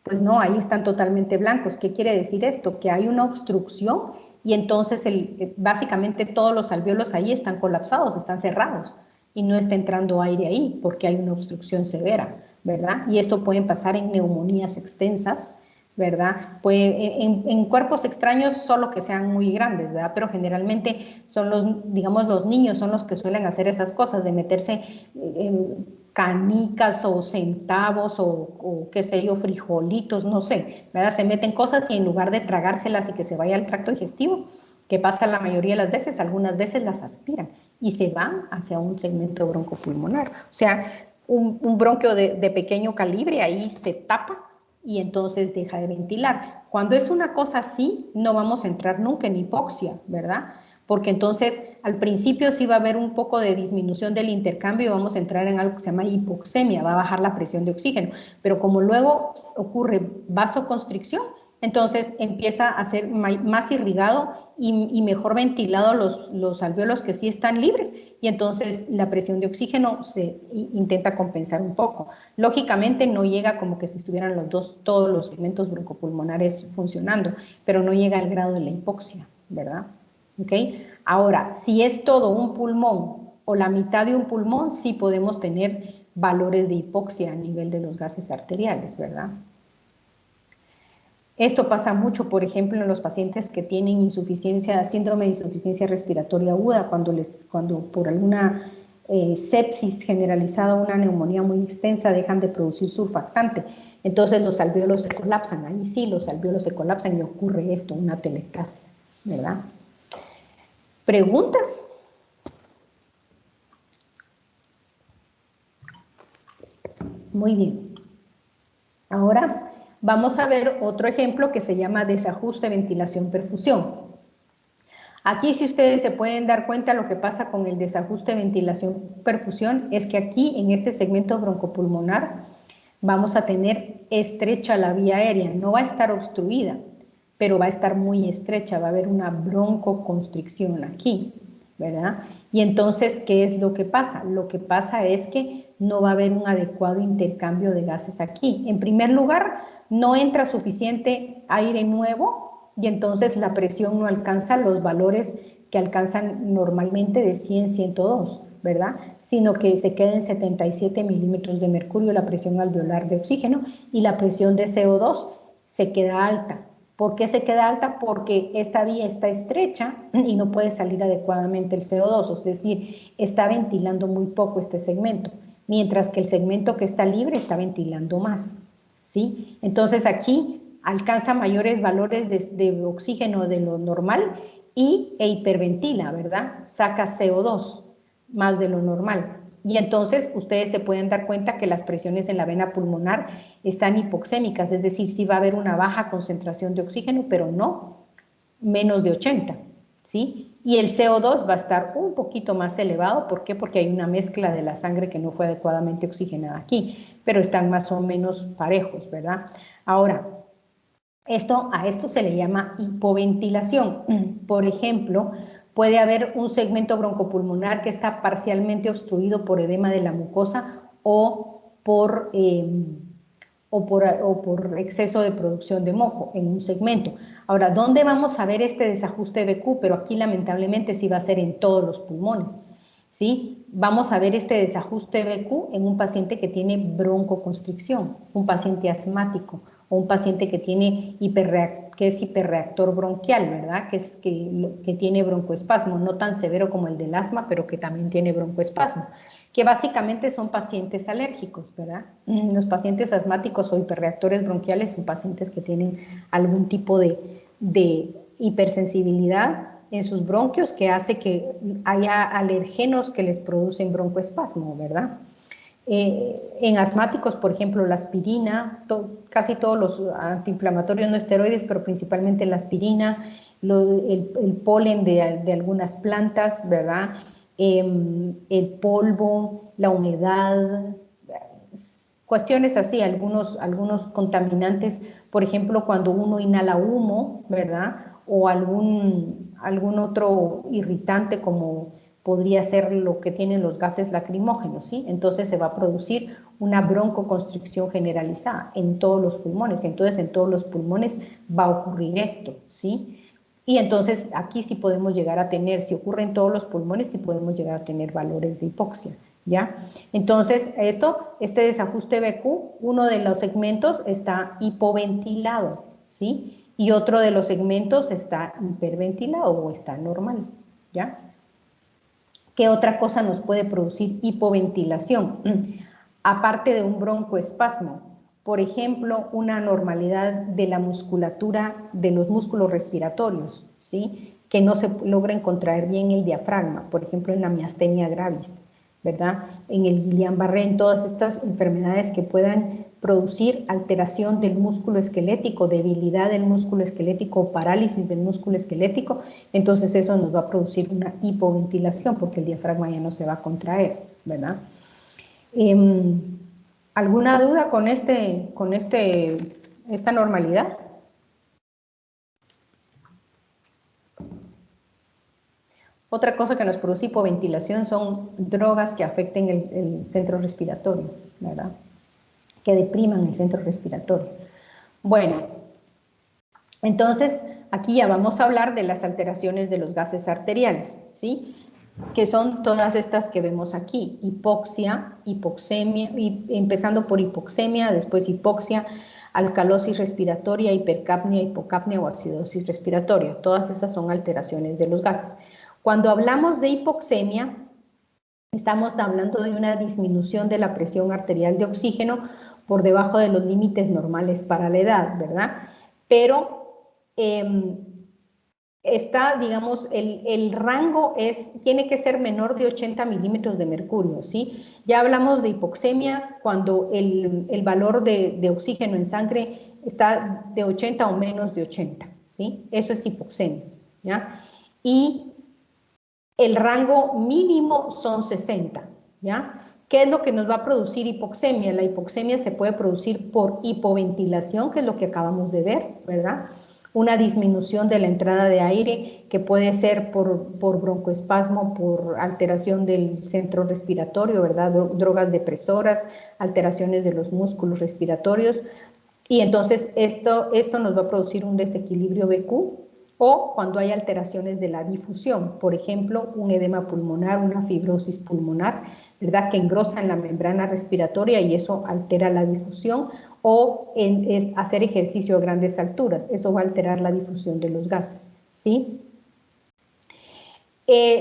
Pues no, ahí están totalmente blancos. ¿Qué quiere decir esto? Que hay una obstrucción y entonces básicamente todos los alvéolos ahí están colapsados, están cerrados y no está entrando aire ahí porque hay una obstrucción severa, ¿verdad? Y esto puede pasar en neumonías extensas, ¿verdad? En cuerpos extraños solo que sean muy grandes, ¿verdad? Pero generalmente son digamos, los niños son los que suelen hacer esas cosas de meterse canicas o centavos o qué sé yo, frijolitos, no sé, ¿verdad? Se meten cosas y en lugar de tragárselas y que se vaya al tracto digestivo, ¿Qué pasa la mayoría de las veces? Algunas veces las aspiran y se van hacia un segmento broncopulmonar. O sea, un bronquio de pequeño calibre ahí se tapa y entonces deja de ventilar. Cuando es una cosa así, no vamos a entrar nunca en hipoxia, ¿verdad? Porque entonces al principio sí va a haber un poco de disminución del intercambio y vamos a entrar en algo que se llama hipoxemia, va a bajar la presión de oxígeno, pero como luego ocurre vasoconstricción, entonces empieza a ser más irrigado y mejor ventilado los alvéolos que sí están libres y entonces la presión de oxígeno se intenta compensar un poco. Lógicamente no llega como que si estuvieran todos los segmentos broncopulmonares funcionando, pero no llega al grado de la hipoxia, ¿verdad? ¿Okay? Ahora, si es todo un pulmón o la mitad de un pulmón, sí podemos tener valores de hipoxia a nivel de los gases arteriales, ¿verdad? Esto pasa mucho, por ejemplo, en los pacientes que tienen síndrome de insuficiencia respiratoria aguda, cuando por alguna sepsis generalizada o una neumonía muy extensa dejan de producir surfactante. Entonces los alvéolos se colapsan, ahí sí los alvéolos se colapsan y ocurre esto, una telectasia, ¿verdad? ¿Preguntas? Muy bien. Ahora vamos a ver otro ejemplo que se llama desajuste ventilación-perfusión. Aquí, si ustedes se pueden dar cuenta, lo que pasa con el desajuste ventilación-perfusión es que aquí, en este segmento broncopulmonar, vamos a tener estrecha la vía aérea, no va a estar obstruida, pero va a estar muy estrecha, va a haber una broncoconstricción aquí, ¿verdad? Y entonces, ¿qué es lo que pasa? Lo que pasa es que no va a haber un adecuado intercambio de gases aquí. En primer lugar, no entra suficiente aire nuevo y entonces la presión no alcanza los valores que alcanzan normalmente de 100, 102, ¿verdad? Sino que se queda en 77 milímetros de mercurio la presión alveolar de oxígeno y la presión de CO2 se queda alta. ¿Por qué se queda alta? Porque esta vía está estrecha y no puede salir adecuadamente el CO2, es decir, está ventilando muy poco este segmento, mientras que el segmento que está libre está ventilando más, ¿sí? Entonces aquí alcanza mayores valores de oxígeno de lo normal e hiperventila, ¿verdad? Saca CO2 más de lo normal. Y entonces ustedes se pueden dar cuenta que las presiones en la vena pulmonar están hipoxémicas, es decir, sí va a haber una baja concentración de oxígeno, pero no menos de 80, ¿sí? Y el CO2 va a estar un poquito más elevado, ¿por qué? Porque hay una mezcla de la sangre que no fue adecuadamente oxigenada aquí, pero están más o menos parejos, ¿verdad? Ahora, a esto se le llama hipoventilación. Por ejemplo, puede haber un segmento broncopulmonar que está parcialmente obstruido por edema de la mucosa o por exceso de producción de moco en un segmento. Ahora, ¿dónde vamos a ver este desajuste BQ? Pero aquí lamentablemente sí va a ser en todos los pulmones, ¿sí? Vamos a ver este desajuste BQ en un paciente que tiene broncoconstricción, un paciente asmático o un paciente que tiene que es hiperreactor bronquial, ¿verdad? Que tiene broncoespasmo, no tan severo como el del asma, pero que también tiene broncoespasmo, que básicamente son pacientes alérgicos, ¿verdad? Los pacientes asmáticos o hiperreactores bronquiales son pacientes que tienen algún tipo de hipersensibilidad en sus bronquios que hace que haya alergenos que les producen broncoespasmo, ¿verdad? En asmáticos, por ejemplo, la aspirina, casi todos los antiinflamatorios no esteroides, pero principalmente la aspirina, el polen de algunas plantas, ¿verdad? El polvo, la humedad, cuestiones así, algunos contaminantes, por ejemplo, cuando uno inhala humo, ¿verdad? O algún otro irritante como podría ser lo que tienen los gases lacrimógenos, ¿sí? Entonces se va a producir una broncoconstricción generalizada en todos los pulmones, entonces en todos los pulmones va a ocurrir esto, ¿sí? Y entonces aquí sí podemos llegar a tener, si ocurre en todos los pulmones, sí podemos llegar a tener valores de hipoxia, ¿ya? Entonces este desajuste BQ, uno de los segmentos está hipoventilado, ¿sí? Y otro de los segmentos está hiperventilado o está normal, ¿ya? ¿Qué otra cosa nos puede producir hipoventilación? Aparte de un broncoespasmo, por ejemplo, una anormalidad de la musculatura de los músculos respiratorios, ¿sí? que no se logren contraer bien el diafragma, por ejemplo en la miastenia gravis, ¿verdad? En el Guillain-Barré, en todas estas enfermedades que puedan producir alteración del músculo esquelético, debilidad del músculo esquelético, parálisis del músculo esquelético, entonces eso nos va a producir una hipoventilación porque el diafragma ya no se va a contraer, ¿verdad? ¿Alguna duda con esta normalidad? Otra cosa que nos produce hipoventilación son drogas que afecten el centro respiratorio, ¿verdad? Que depriman el centro respiratorio. Bueno, entonces aquí ya vamos a hablar de las alteraciones de los gases arteriales, ¿sí? Que son todas estas que vemos aquí: hipoxia, hipoxemia, empezando por hipoxemia, después hipoxia, alcalosis respiratoria, hipercapnia, hipocapnia o acidosis respiratoria. Todas esas son alteraciones de los gases. Cuando hablamos de hipoxemia, estamos hablando de una disminución de la presión arterial de oxígeno por debajo de los límites normales para la edad, ¿verdad? Pero digamos, el rango tiene que ser menor de 80 milímetros de mercurio, ¿sí? Ya hablamos de hipoxemia cuando el valor de oxígeno en sangre está de 80 o menos de 80, ¿sí? Eso es hipoxemia, ¿ya? Y el rango mínimo son 60, ¿ya? ¿Qué es lo que nos va a producir hipoxemia? La hipoxemia se puede producir por hipoventilación, que es lo que acabamos de ver, ¿verdad? Una disminución de la entrada de aire, que puede ser por broncoespasmo, por alteración del centro respiratorio, ¿verdad? Drogas depresoras, alteraciones de los músculos respiratorios. Y entonces esto nos va a producir un desequilibrio BQ, o cuando hay alteraciones de la difusión, por ejemplo, un edema pulmonar, una fibrosis pulmonar, ¿verdad? Que engrosan la membrana respiratoria y eso altera la difusión, o hacer ejercicio a grandes alturas, eso va a alterar la difusión de los gases, ¿sí?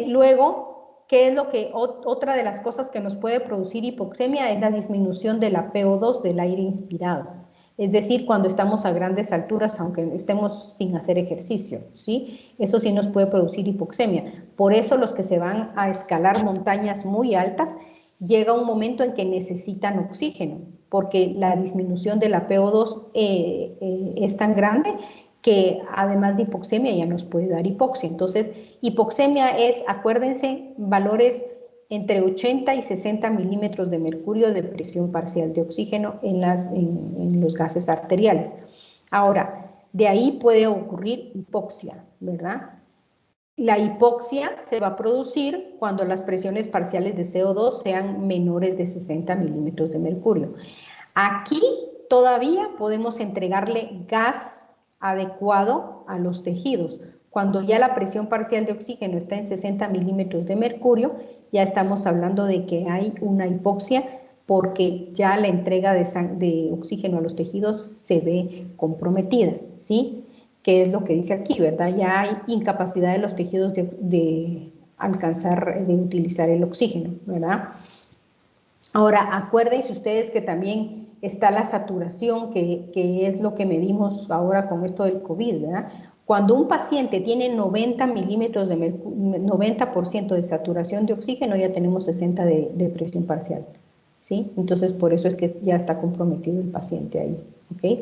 Luego, ¿qué es lo que otra de las cosas que nos puede producir hipoxemia? Es la disminución de la PO2 del aire inspirado. Es decir, cuando estamos a grandes alturas, aunque estemos sin hacer ejercicio, ¿sí? Eso sí nos puede producir hipoxemia. Por eso los que se van a escalar montañas muy altas, llega un momento en que necesitan oxígeno, porque la disminución de la PO2 es tan grande que además de hipoxemia ya nos puede dar hipoxia. Entonces, hipoxemia es, acuérdense, valores entre 80 y 60 milímetros de mercurio de presión parcial de oxígeno en los gases arteriales. Ahora, de ahí puede ocurrir hipoxia, ¿verdad? La hipoxia se va a producir cuando las presiones parciales de CO2 sean menores de 60 milímetros de mercurio. Aquí todavía podemos entregarle gas adecuado a los tejidos. Cuando ya la presión parcial de oxígeno está en 60 milímetros de mercurio, ya estamos hablando de que hay una hipoxia porque ya la entrega de oxígeno a los tejidos se ve comprometida, ¿sí? Que es lo que dice aquí, ¿verdad? Ya hay incapacidad de los tejidos de alcanzar, de utilizar el oxígeno, ¿verdad? Ahora, acuérdense ustedes que también está la saturación, que es lo que medimos ahora con esto del COVID, ¿verdad? Cuando un paciente tiene 90 milímetros de 90% de saturación de oxígeno, ya tenemos 60 de presión parcial, ¿sí? Entonces, por eso es que ya está comprometido el paciente ahí, ¿ok?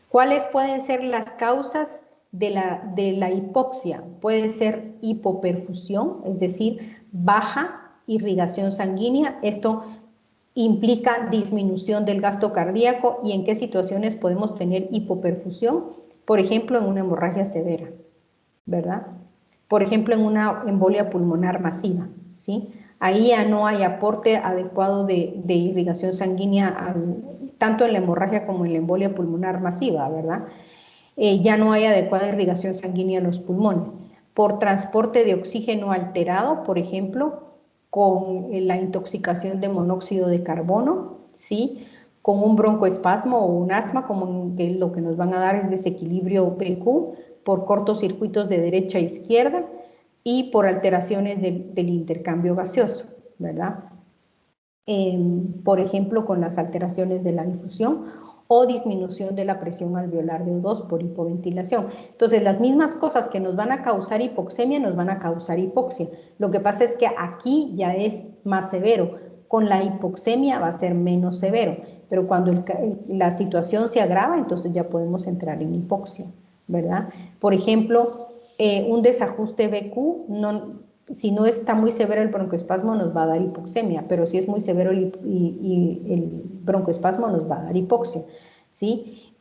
¿Cuáles pueden ser las causas de la hipoxia? Puede ser hipoperfusión, es decir, baja irrigación sanguínea. Esto implica disminución del gasto cardíaco. ¿Y en qué situaciones podemos tener hipoperfusión? Por ejemplo, en una hemorragia severa, ¿verdad? Por ejemplo, en una embolia pulmonar masiva, ¿sí? Ahí ya no hay aporte adecuado de irrigación sanguínea, tanto en la hemorragia como en la embolia pulmonar masiva, ¿verdad? Ya no hay adecuada irrigación sanguínea en los pulmones. Por transporte de oxígeno alterado, por ejemplo, con la intoxicación de monóxido de carbono, ¿sí? Con un broncoespasmo o un asma, como que lo que nos van a dar es desequilibrio PQ, por cortocircuitos de derecha a izquierda y por alteraciones del intercambio gaseoso, ¿verdad? Por ejemplo, con las alteraciones de la difusión, o disminución de la presión alveolar de O2 por hipoventilación. Entonces, las mismas cosas que nos van a causar hipoxemia nos van a causar hipoxia. Lo que pasa es que aquí ya es más severo. Con la hipoxemia va a ser menos severo, pero cuando la situación se agrava, entonces ya podemos entrar en hipoxia, ¿verdad? Por ejemplo, un desajuste BQ, si no está muy severo el broncoespasmo nos va a dar hipoxemia, pero si es muy severo el broncoespasmo nos va a dar hipoxia, ¿sí?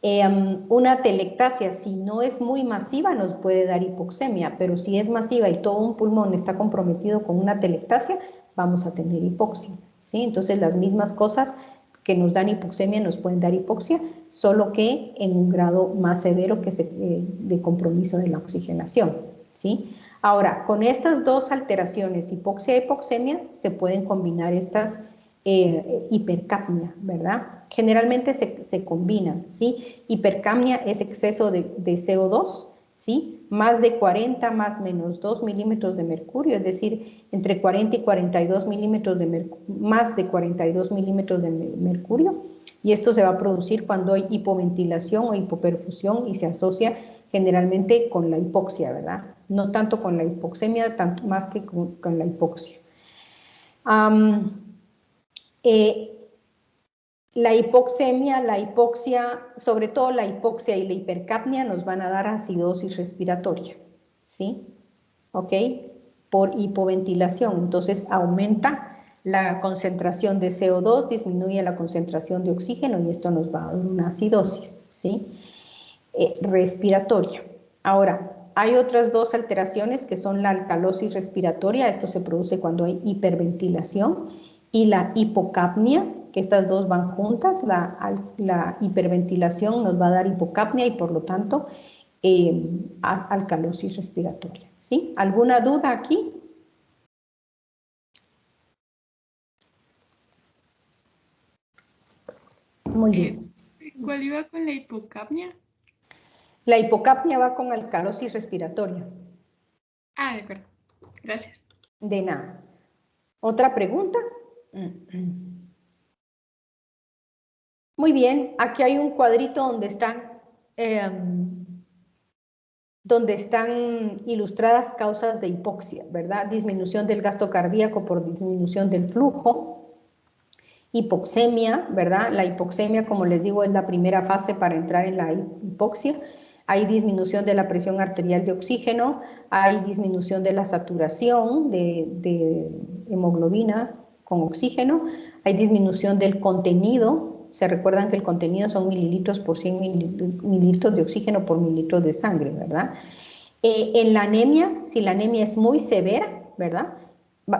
Una telectasia, si no es muy masiva, nos puede dar hipoxemia, pero si es masiva y todo un pulmón está comprometido con una telectasia, vamos a tener hipoxia, ¿sí? Entonces, las mismas cosas que nos dan hipoxemia nos pueden dar hipoxia, solo que en un grado más severo que de compromiso de la oxigenación, ¿sí? Ahora, con estas dos alteraciones, hipoxia y hipoxemia, se pueden combinar estas hipercapnia, ¿verdad? Generalmente se combinan, ¿sí? Hipercapnia es exceso de CO2, ¿sí? Más de 40 más menos 2 milímetros de mercurio, es decir, entre 40 y 42 milímetros de mercurio, más de 42 milímetros de mercurio, y esto se va a producir cuando hay hipoventilación o hipoperfusión y se asocia generalmente con la hipoxia, ¿verdad? No tanto con la hipoxemia, tanto más que con la hipoxia. La hipoxemia, la hipoxia, sobre todo la hipoxia y la hipercapnia nos van a dar acidosis respiratoria, ¿sí? ¿Ok? Por hipoventilación, entonces aumenta la concentración de CO2, disminuye la concentración de oxígeno y esto nos va a dar una acidosis, ¿sí? Respiratoria. Ahora, hay otras dos alteraciones que son la alcalosis respiratoria, esto se produce cuando hay hiperventilación, y la hipocapnia, que estas dos van juntas. La hiperventilación nos va a dar hipocapnia y por lo tanto alcalosis respiratoria, ¿sí? ¿Alguna duda aquí? Muy bien. ¿Cuál iba con la hipocapnia? La hipocapnia va con alcalosis respiratoria. Ah, de acuerdo. Gracias. De nada. ¿Otra pregunta? Muy bien, aquí hay un cuadrito donde están ilustradas causas de hipoxia, ¿verdad? Disminución del gasto cardíaco por disminución del flujo, hipoxemia, ¿verdad? La hipoxemia, como les digo, es la primera fase para entrar en la hipoxia. Hay disminución de la presión arterial de oxígeno, hay disminución de la saturación de hemoglobina con oxígeno, hay disminución del contenido. Se recuerdan que el contenido son mililitros por 100 mililitros de oxígeno por mililitros de sangre, ¿verdad? En la anemia, si la anemia es muy severa, ¿verdad?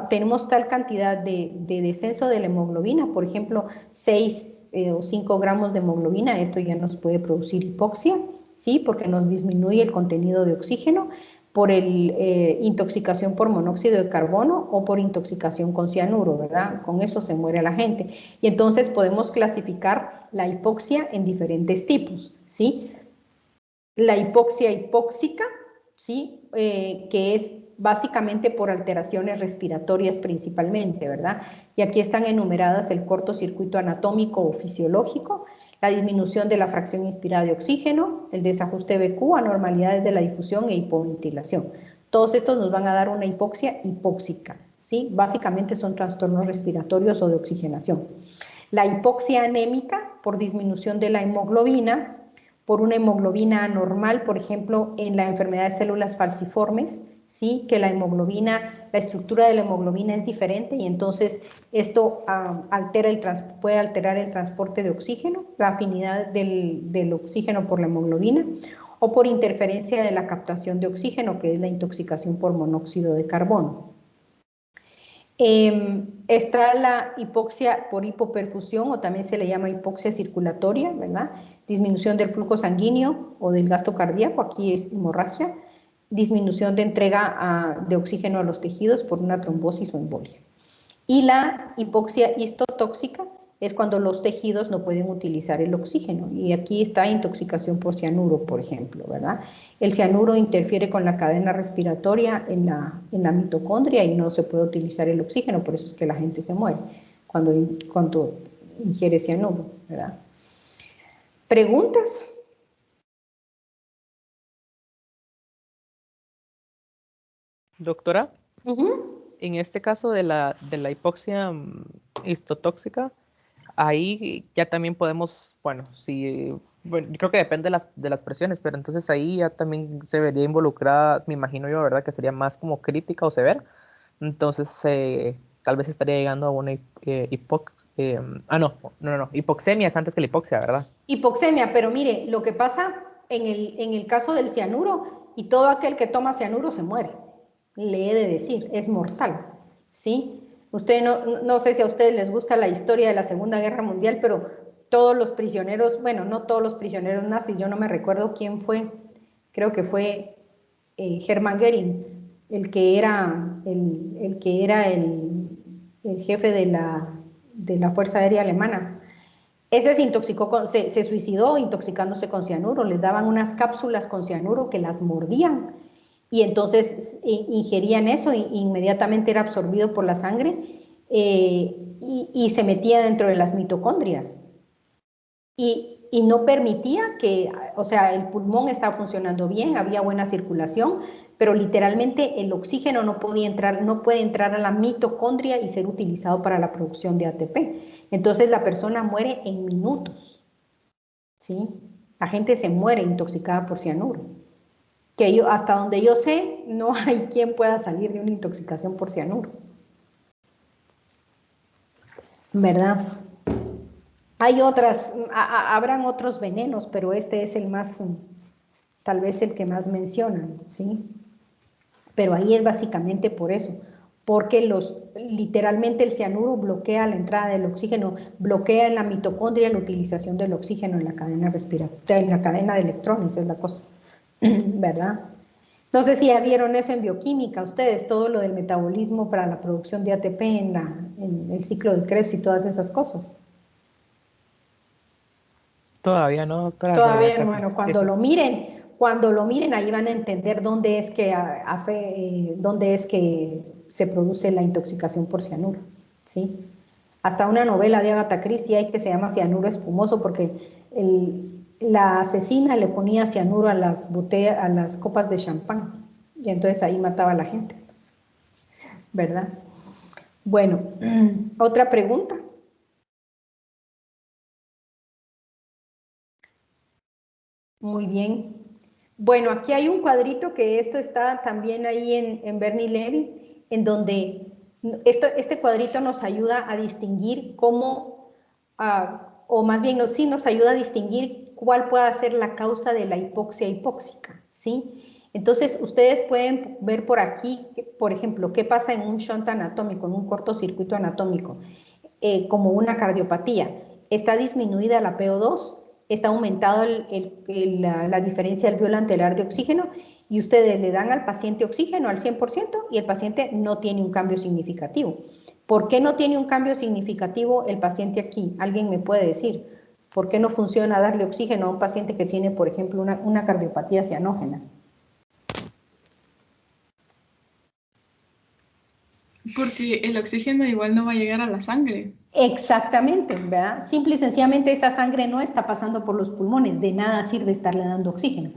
Tenemos tal cantidad de descenso de la hemoglobina, por ejemplo, 6 o 5 gramos de hemoglobina, esto ya nos puede producir hipoxia, ¿sí? Porque nos disminuye el contenido de oxígeno por intoxicación por monóxido de carbono o por intoxicación con cianuro, ¿verdad? Con eso se muere la gente. Y entonces podemos clasificar la hipoxia en diferentes tipos, ¿sí? La hipoxia hipóxica, ¿sí? Que es básicamente por alteraciones respiratorias principalmente, ¿verdad? Y aquí están enumeradas el cortocircuito anatómico o fisiológico, la disminución de la fracción inspirada de oxígeno, el desajuste BQ, anormalidades de la difusión e hipoventilación. Todos estos nos van a dar una hipoxia hipóxica, ¿sí? Básicamente son trastornos respiratorios o de oxigenación. La hipoxia anémica por disminución de la hemoglobina, por una hemoglobina anormal, por ejemplo, en la enfermedad de células falciformes, ¿sí? Que la hemoglobina, la estructura de la hemoglobina es diferente y entonces esto puede alterar el transporte de oxígeno, la afinidad del oxígeno por la hemoglobina, o por interferencia de la captación de oxígeno, que es la intoxicación por monóxido de carbono. Está la hipoxia por hipoperfusión, o también se le llama hipoxia circulatoria, ¿verdad? Disminución del flujo sanguíneo o del gasto cardíaco, aquí es hemorragia, disminución de entrega de oxígeno a los tejidos por una trombosis o embolia. Y la hipoxia histotóxica es cuando los tejidos no pueden utilizar el oxígeno, y aquí está intoxicación por cianuro, por ejemplo, ¿verdad? El cianuro interfiere con la cadena respiratoria en la mitocondria y no se puede utilizar el oxígeno, por eso es que la gente se muere cuando ingiere cianuro, ¿verdad? ¿Preguntas? Doctora, Ujú. en este caso de la hipoxia histotóxica, ahí ya también podemos, bueno, sí, bueno, yo creo que depende de las presiones, pero entonces ahí ya también se vería involucrada, me imagino yo, ¿verdad? Que sería más como crítica o severa. Entonces, tal vez estaría llegando a una no, hipoxemia es antes que la hipoxia, ¿verdad? Hipoxemia, pero mire, lo que pasa en el caso del cianuro, y todo aquel que toma cianuro se muere, le he de decir, es mortal, ¿sí? Usted no sé si a ustedes les gusta la historia de la Segunda Guerra Mundial, pero todos los prisioneros, bueno, no todos los prisioneros nazis, yo no me recuerdo quién fue, creo que fue Hermann Göring, el que era el jefe de la Fuerza Aérea Alemana. Ese se intoxicó, se suicidó intoxicándose con cianuro, les daban unas cápsulas con cianuro que las mordían y entonces ingerían eso e inmediatamente era absorbido por la sangre y se metía dentro de las mitocondrias y no permitía que, o sea, el pulmón estaba funcionando bien, había buena circulación, pero literalmente el oxígeno no podía entrar, no puede entrar a la mitocondria y ser utilizado para la producción de ATP. Entonces la persona muere en minutos, ¿sí? La gente se muere intoxicada por cianuro. Que yo, hasta donde yo sé, no hay quien pueda salir de una intoxicación por cianuro. ¿Verdad? Hay otras, habrán otros venenos, pero este es el más, tal vez el que más mencionan, ¿sí? Pero ahí es básicamente por eso, porque literalmente el cianuro bloquea la entrada del oxígeno, bloquea en la mitocondria la utilización del oxígeno en la cadena respiratoria, en la cadena de electrones, es la cosa, ¿verdad? No sé si ya vieron eso en bioquímica, ustedes, todo lo del metabolismo para la producción de ATP en el ciclo de Krebs y todas esas cosas. Todavía no, doctora, pero ya Todavía, casi. bueno, cuando lo miren, ahí van a entender dónde es que se produce la intoxicación por cianuro, ¿sí? Hasta una novela de Agatha Christie hay que se llama Cianuro Espumoso porque la asesina le ponía cianuro a las botellas, a las copas de champán y entonces ahí mataba a la gente, ¿verdad? Bueno, otra pregunta. Muy bien. Bueno, aquí hay un cuadrito que esto está también ahí en Bernie Levy, en donde este cuadrito nos ayuda a distinguir cómo, o más bien sí nos ayuda a distinguir cuál puede ser la causa de la hipoxia hipóxica, ¿sí? Entonces, ustedes pueden ver por aquí, por ejemplo, qué pasa en un shunt anatómico, en un cortocircuito anatómico, como una cardiopatía. Está disminuida la PO2, está aumentado la diferencia alveolar antelar de oxígeno y ustedes le dan al paciente oxígeno al 100% y el paciente no tiene un cambio significativo. ¿Por qué no tiene un cambio significativo el paciente aquí? ¿Alguien me puede decir? ¿Por qué no funciona darle oxígeno a un paciente que tiene, por ejemplo, una cardiopatía cianógena? Porque el oxígeno igual no va a llegar a la sangre. Exactamente, ¿verdad? Simple y sencillamente esa sangre no está pasando por los pulmones, de nada sirve estarle dando oxígeno.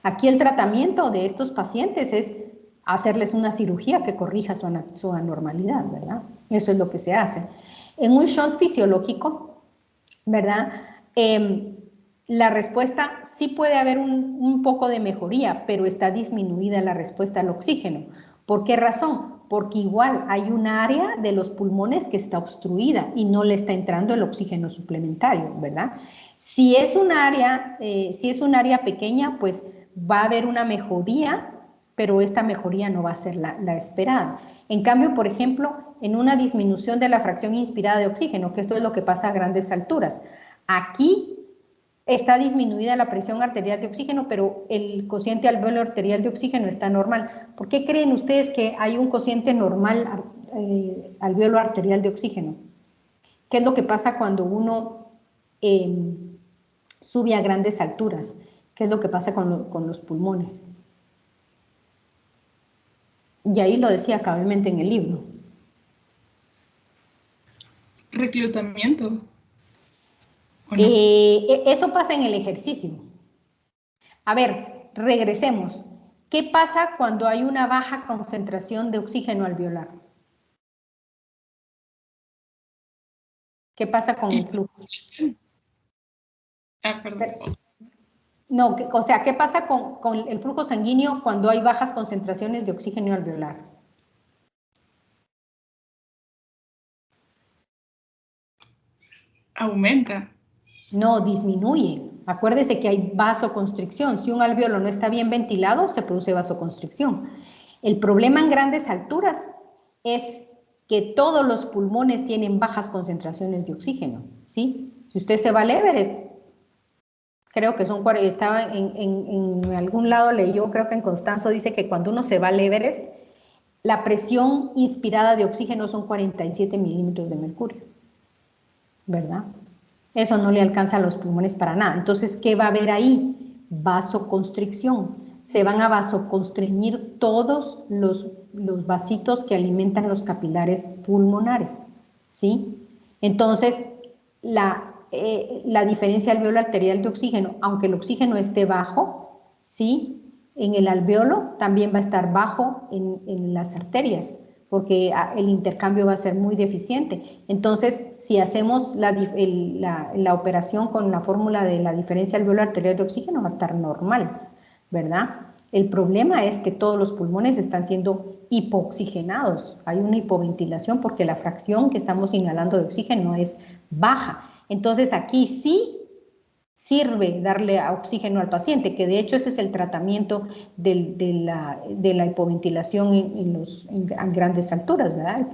Aquí el tratamiento de estos pacientes es hacerles una cirugía que corrija su anormalidad, ¿verdad? Eso es lo que se hace. En un shunt fisiológico, ¿verdad? La respuesta sí puede haber un poco de mejoría, pero está disminuida la respuesta al oxígeno. ¿Por qué razón? Porque igual hay un área de los pulmones que está obstruida y no le está entrando el oxígeno suplementario, ¿verdad? Si es un área pequeña, pues va a haber una mejoría, pero esta mejoría no va a ser la esperada. En cambio, por ejemplo, en una disminución de la fracción inspirada de oxígeno, que esto es lo que pasa a grandes alturas, aquí está disminuida la presión arterial de oxígeno, pero el cociente alveolo arterial de oxígeno está normal. ¿Por qué creen ustedes que hay un cociente normal alveolo arterial de oxígeno? ¿Qué es lo que pasa cuando uno sube a grandes alturas? ¿Qué es lo que pasa con los pulmones? Y ahí lo decía cabalmente en el libro. Reclutamiento. ¿o no? Eso pasa en el ejercicio. A ver, regresemos. ¿Qué pasa cuando hay una baja concentración de oxígeno alveolar? ¿Qué pasa con el flujo? Perdón. No, o sea, ¿qué pasa con el flujo sanguíneo cuando hay bajas concentraciones de oxígeno alveolar? Aumenta. No, disminuye. Acuérdese que hay vasoconstricción. Si un alveolo no está bien ventilado, se produce vasoconstricción. El problema en grandes alturas es que todos los pulmones tienen bajas concentraciones de oxígeno, ¿sí? Si usted se va al Everest, creo que son, estaba en algún lado leyó, creo que en Constanzo dice que cuando uno se va al Everest, la presión inspirada de oxígeno son 47 milímetros de mercurio, ¿verdad? Eso no le alcanza a los pulmones para nada. Entonces, ¿qué va a haber ahí? Vasoconstricción. Se van a vasoconstreñir todos los vasitos que alimentan los capilares pulmonares, ¿sí? Entonces, la diferencia alveolo arterial de oxígeno, aunque el oxígeno esté bajo, ¿sí? En el alveolo también va a estar bajo en las arterias, porque el intercambio va a ser muy deficiente. Entonces, si hacemos la operación con la fórmula de la diferencia alveolar arterial de oxígeno, va a estar normal, ¿verdad? El problema es que todos los pulmones están siendo hipooxigenados. Hay una hipoventilación porque la fracción que estamos inhalando de oxígeno es baja. Entonces, aquí sí sirve darle oxígeno al paciente, que de hecho ese es el tratamiento de la hipoventilación en grandes alturas, ¿verdad?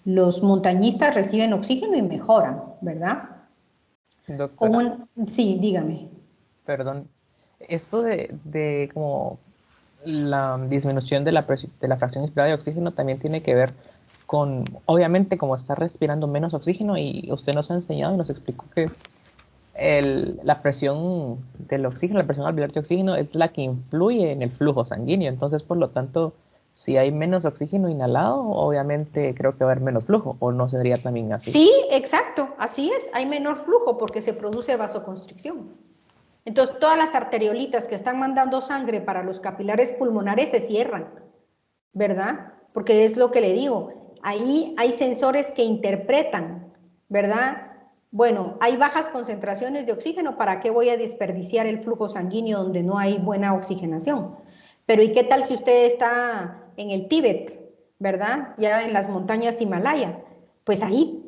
Los montañistas reciben oxígeno y mejoran, ¿verdad? Doctora, Sí, dígame. perdón, esto de como la disminución de la fracción inspirada de oxígeno también tiene que ver con, obviamente, como está respirando menos oxígeno, y usted nos ha enseñado y nos explicó que la presión del oxígeno, la presión alveolar de oxígeno es la que influye en el flujo sanguíneo. Entonces, por lo tanto, si hay menos oxígeno inhalado, obviamente creo que va a haber menos flujo, o no sería también así. Sí, exacto, así es, hay menor flujo porque se produce vasoconstricción. Entonces, todas las arteriolitas que están mandando sangre para los capilares pulmonares se cierran, ¿verdad? Porque es lo que le digo, ahí hay sensores que interpretan, ¿verdad? Bueno, hay bajas concentraciones de oxígeno, ¿para qué voy a desperdiciar el flujo sanguíneo donde no hay buena oxigenación? Pero ¿y qué tal si usted está en el Tíbet, ¿verdad? Ya en las montañas Himalaya, pues ahí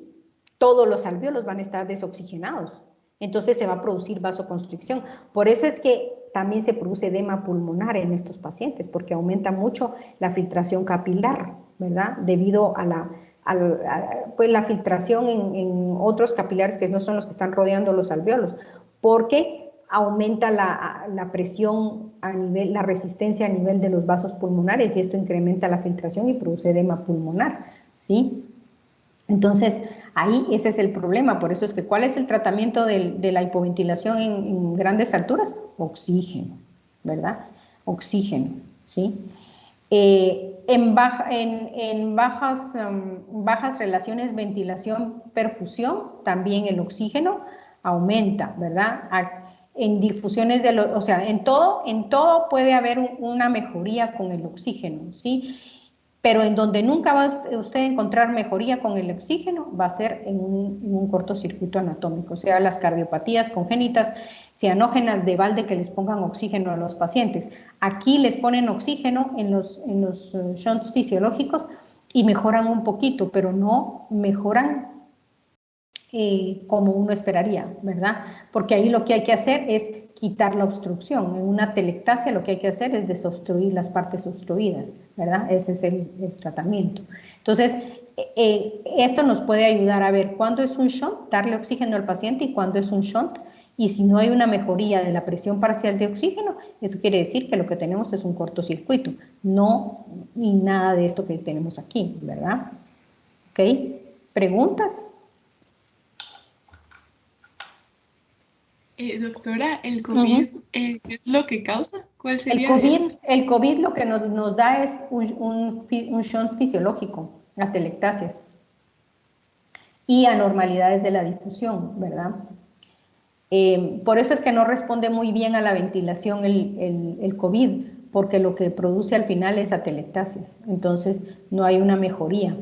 todos los alvéolos van a estar desoxigenados. Entonces se va a producir vasoconstricción. Por eso es que también se produce edema pulmonar en estos pacientes, porque aumenta mucho la filtración capilar, ¿verdad? Debido a la filtración en otros capilares que no son los que están rodeando los alvéolos, porque aumenta la presión a nivel, la resistencia a nivel de los vasos pulmonares, y esto incrementa la filtración y produce edema pulmonar, ¿sí? Entonces, ahí ese es el problema. Por eso es que, ¿cuál es el tratamiento de la hipoventilación en grandes alturas? Oxígeno, ¿verdad? Oxígeno, ¿sí? En bajas relaciones ventilación-perfusión, también el oxígeno aumenta, ¿verdad? En difusiones o sea, en todo puede haber una mejoría con el oxígeno, ¿sí? Pero en donde nunca va usted a encontrar mejoría con el oxígeno va a ser en un cortocircuito anatómico, o sea, las cardiopatías congénitas cianógenas de balde que les pongan oxígeno a los pacientes. Aquí les ponen oxígeno en los shunts fisiológicos y mejoran un poquito, pero no mejoran como uno esperaría, ¿verdad? Porque ahí lo que hay que hacer es quitar la obstrucción. En una telectasia lo que hay que hacer es desobstruir las partes obstruidas, ¿verdad? Ese es el tratamiento. Entonces, esto nos puede ayudar a ver cuándo es un shunt, darle oxígeno al paciente, y cuándo es un shunt. Y si no hay una mejoría de la presión parcial de oxígeno, esto quiere decir que lo que tenemos es un cortocircuito, no ni nada de esto que tenemos aquí, ¿verdad? ¿Ok? ¿Preguntas? Doctora, ¿el COVID qué es lo que causa? ¿Cuál sería El COVID lo que nos da es un shunt fisiológico, atelectasias y anormalidades de la difusión, ¿verdad? Por eso es que no responde muy bien a la ventilación el COVID, porque lo que produce al final es atelectasis. Entonces, no hay una mejoría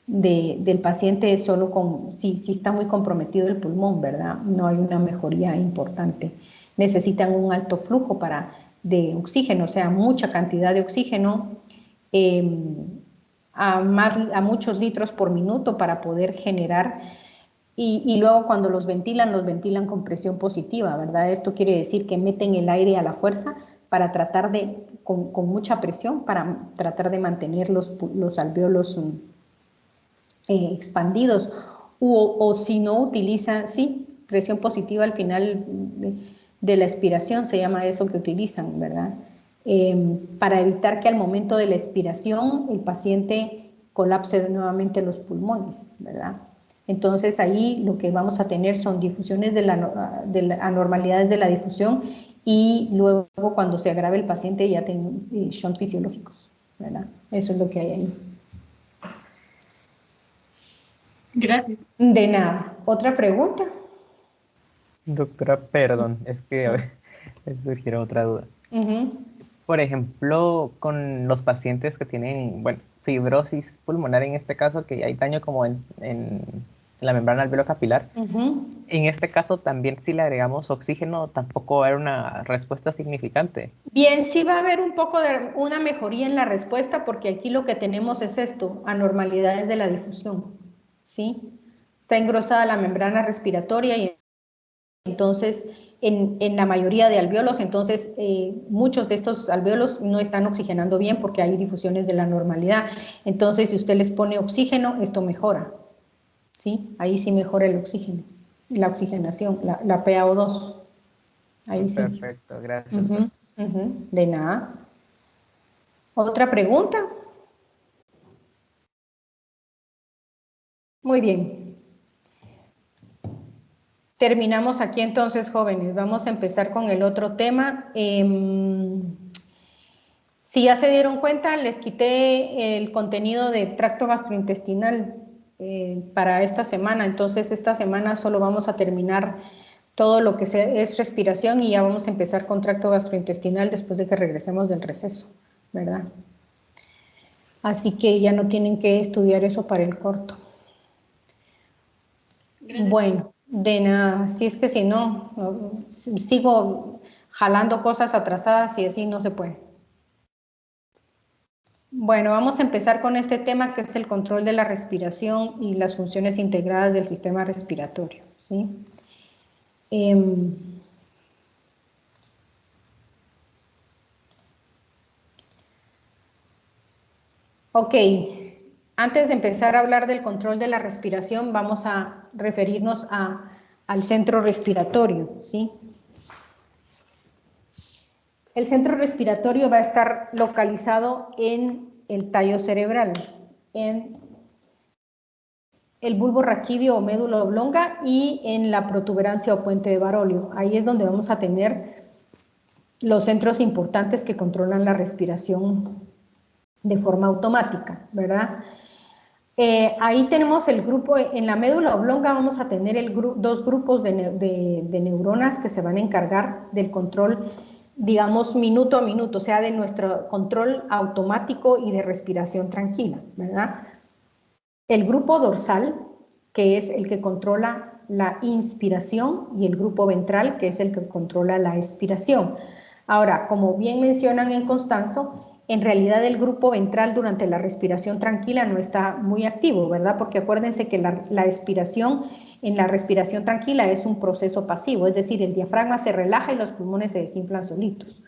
del paciente solo si está muy comprometido el pulmón, ¿verdad? No hay una mejoría importante. Necesitan un alto flujo de oxígeno, o sea, mucha cantidad de oxígeno, a muchos litros por minuto para poder generar, y luego cuando los ventilan con presión positiva, ¿verdad? Esto quiere decir que meten el aire a la fuerza para tratar con mucha presión, para tratar de mantener los alvéolos expandidos, o si no utilizan, sí, presión positiva al final de la expiración, se llama eso que utilizan, ¿verdad? Para evitar que al momento de la expiración el paciente colapse nuevamente los pulmones, ¿verdad? Entonces ahí lo que vamos a tener son difusiones de anormalidades de la difusión, y luego cuando se agrave el paciente ya tiene shunt fisiológicos, ¿verdad? Eso es lo que hay ahí. Gracias. De nada. ¿Otra pregunta? Doctora, perdón, es que a ver, me surgió otra duda. Por ejemplo, con los pacientes que tienen, bueno, fibrosis pulmonar en este caso, que hay daño como en la membrana alveolo-capilar, en este caso también si le agregamos oxígeno tampoco va a haber una respuesta significante. Bien, sí va a haber un poco de una mejoría en la respuesta, porque aquí lo que tenemos es esto, anormalidades de la difusión, ¿sí? Está engrosada la membrana respiratoria, y entonces en la mayoría de alvéolos, entonces muchos de estos alvéolos no están oxigenando bien porque hay difusiones de la normalidad. Entonces si usted les pone oxígeno, esto mejora, ¿sí? Ahí sí mejora el oxígeno, la oxigenación, la PaO2. Ahí sí. Perfecto, gracias. De nada. ¿Otra pregunta? Muy bien. Terminamos aquí entonces, jóvenes. Vamos a empezar con el otro tema. Si ya se dieron cuenta, les quité el contenido de tracto gastrointestinal para esta semana. Entonces, esta semana solo vamos a terminar todo lo que es respiración, y ya vamos a empezar con tracto gastrointestinal después de que regresemos del receso, ¿verdad? Así que ya no tienen que estudiar eso para el corto. Gracias. Bueno, de nada. Si es que si no, sigo jalando cosas atrasadas y así no se puede. Bueno, vamos a empezar con este tema, que es el control de la respiración y las funciones integradas del sistema respiratorio, ¿sí? Ok, antes de empezar a hablar del control de la respiración, vamos a referirnos al centro respiratorio, ¿sí? El centro respiratorio va a estar localizado en el tallo cerebral, en el bulbo raquídeo o médula oblonga y en la protuberancia o puente de Barolio. Ahí es donde vamos a tener los centros importantes que controlan la respiración de forma automática, ¿verdad? Ahí tenemos el grupo, en la médula oblonga vamos a tener dos grupos de neuronas que se van a encargar del control, digamos, minuto a minuto, o sea, de nuestro control automático y de respiración tranquila, ¿verdad? El grupo dorsal, que es el que controla la inspiración, y el grupo ventral, que es el que controla la expiración. Ahora, como bien mencionan en Constanzo, en realidad el grupo ventral durante la respiración tranquila no está muy activo, ¿verdad? Porque acuérdense que la expiración en la respiración tranquila es un proceso pasivo, es decir, el diafragma se relaja y los pulmones se desinflan solitos.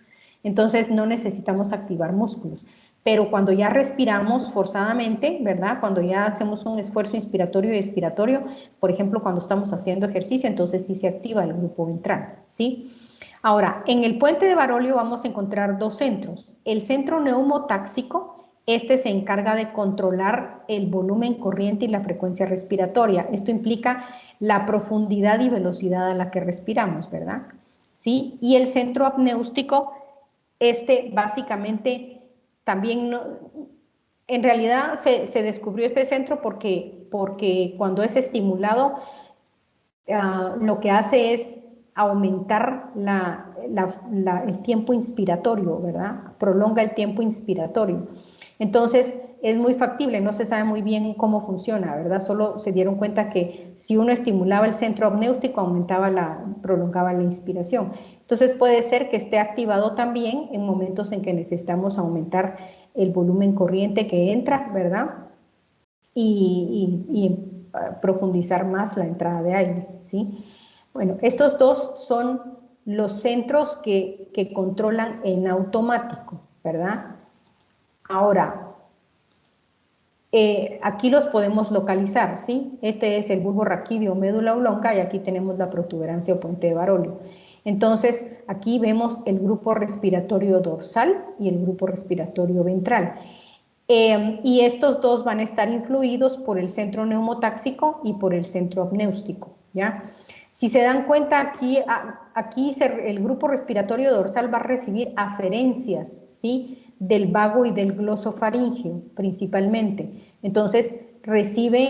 Entonces no necesitamos activar músculos. Pero cuando ya respiramos forzadamente, ¿verdad? Cuando ya hacemos un esfuerzo inspiratorio y expiratorio, por ejemplo, cuando estamos haciendo ejercicio, entonces sí se activa el grupo ventral, ¿sí? Ahora, en el puente de Barolio vamos a encontrar dos centros. El centro neumotáxico, este se encarga de controlar el volumen corriente y la frecuencia respiratoria. Esto implica la profundidad y velocidad a la que respiramos, ¿verdad? ¿Sí? Y el centro apneústico, este básicamente también, en realidad se descubrió este centro porque cuando es estimulado lo que hace es aumentar el tiempo inspiratorio, ¿verdad? Prolonga el tiempo inspiratorio. Entonces, es muy factible, no se sabe muy bien cómo funciona, ¿verdad? Solo se dieron cuenta que si uno estimulaba el centro apnéutico, prolongaba la inspiración. Entonces, puede ser que esté activado también en momentos en que necesitamos aumentar el volumen corriente que entra, ¿verdad? Y profundizar más la entrada de aire, ¿sí? Bueno, estos dos son los centros que controlan en automático, ¿verdad? Ahora, aquí los podemos localizar, ¿sí? Este es el bulbo raquídeo, médula oblonga, y aquí tenemos la protuberancia o puente de Barolio. Entonces, aquí vemos el grupo respiratorio dorsal y el grupo respiratorio ventral. Y estos dos van a estar influidos por el centro neumotáxico y por el centro apnéustico, ¿ya? Si se dan cuenta, aquí el grupo respiratorio dorsal va a recibir aferencias, ¿sí? Del vago y del glosofaringeo, principalmente. Entonces, recibe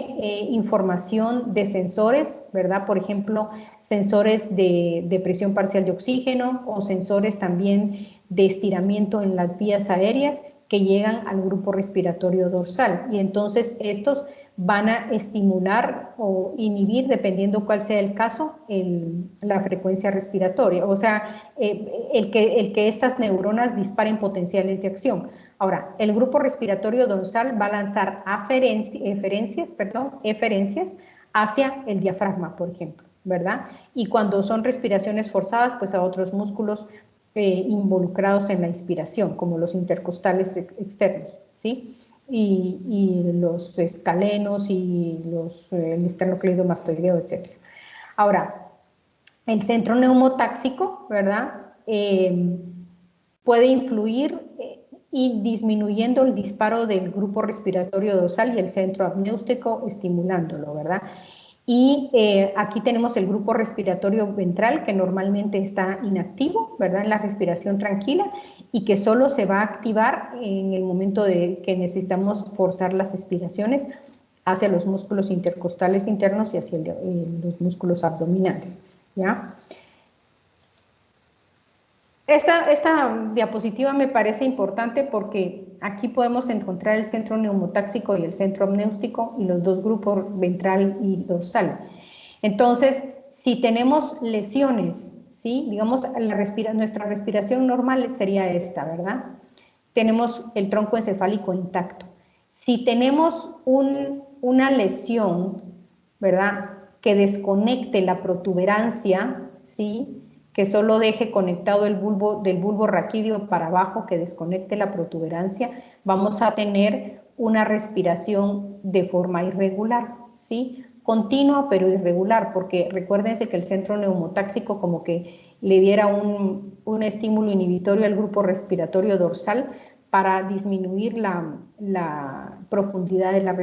información de sensores, ¿verdad? Por ejemplo, sensores de presión parcial de oxígeno o sensores también de estiramiento en las vías aéreas que llegan al grupo respiratorio dorsal. Y entonces estos van a estimular o inhibir, dependiendo cuál sea el caso, la frecuencia respiratoria, o sea, el que estas neuronas disparen potenciales de acción. Ahora, el grupo respiratorio dorsal va a lanzar eferencias hacia el diafragma, por ejemplo, ¿verdad? Y cuando son respiraciones forzadas, pues a otros músculos involucrados en la inspiración, como los intercostales externos, ¿sí? Y los escalenos y el esternocleidomastoideo, etc. Ahora, el centro neumotáxico, ¿verdad? Puede influir y disminuyendo el disparo del grupo respiratorio dorsal y el centro apnéutico, estimulándolo, ¿verdad? Y aquí tenemos el grupo respiratorio ventral, que normalmente está inactivo, ¿verdad? En la respiración tranquila, y que solo se va a activar en el momento de que necesitamos forzar las expiraciones hacia los músculos intercostales internos y hacia los músculos abdominales, ¿ya? Esta diapositiva me parece importante porque aquí podemos encontrar el centro neumotáxico y el centro apnéutico y los dos grupos ventral y dorsal. Entonces, si tenemos lesiones, ¿sí? Digamos, nuestra respiración normal sería esta, ¿verdad? Tenemos el tronco encefálico intacto. Si tenemos una lesión, ¿verdad? Que desconecte la protuberancia, ¿sí? Que solo deje conectado del bulbo raquídeo para abajo, que desconecte la protuberancia, vamos a tener una respiración de forma irregular, ¿sí? Continua pero irregular, porque recuérdense que el centro neumotáxico como que le diera un estímulo inhibitorio al grupo respiratorio dorsal para disminuir la profundidad de las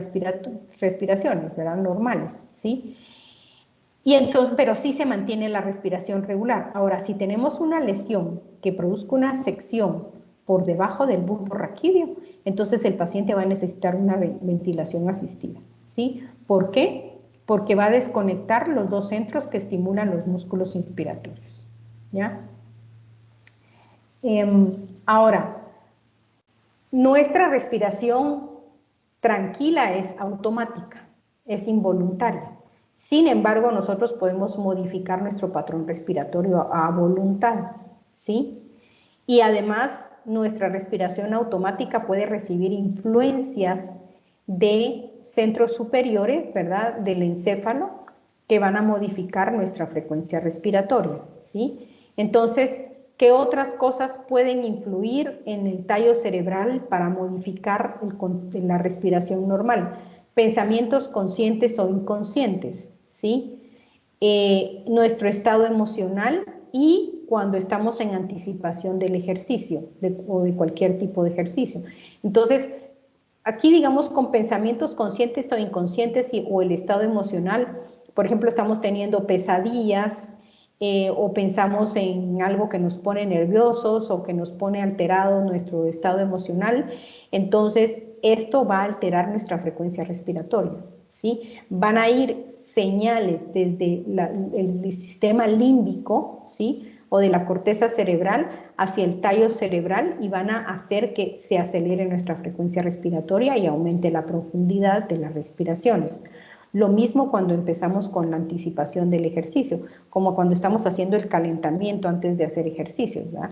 respiraciones, ¿verdad? Normales, ¿sí? Y entonces, pero sí se mantiene la respiración regular. Ahora, si tenemos una lesión que produzca una sección por debajo del bulbo raquídeo, entonces el paciente va a necesitar una ventilación asistida, ¿sí? ¿Por qué? Porque va a desconectar los dos centros que estimulan los músculos inspiratorios, ¿ya? Ahora, nuestra respiración tranquila es automática, es involuntaria. Sin embargo, nosotros podemos modificar nuestro patrón respiratorio a voluntad, ¿sí? Y además, nuestra respiración automática puede recibir influencias de centros superiores, ¿verdad? Del encéfalo, que van a modificar nuestra frecuencia respiratoria, ¿sí? Entonces, ¿qué otras cosas pueden influir en el tallo cerebral para modificar la respiración normal? Pensamientos conscientes o inconscientes, ¿sí? Nuestro estado emocional y cuando estamos en anticipación del ejercicio o de cualquier tipo de ejercicio. Entonces, aquí digamos con pensamientos conscientes o inconscientes o el estado emocional, por ejemplo, estamos teniendo pesadillas o pensamos en algo que nos pone nerviosos o que nos pone alterado nuestro estado emocional, entonces esto va a alterar nuestra frecuencia respiratoria, ¿sí? Van a ir señales desde el sistema límbico, ¿sí? O de la corteza cerebral hacia el tallo cerebral y van a hacer que se acelere nuestra frecuencia respiratoria y aumente la profundidad de las respiraciones. Lo mismo cuando empezamos con la anticipación del ejercicio, como cuando estamos haciendo el calentamiento antes de hacer ejercicios, ¿verdad?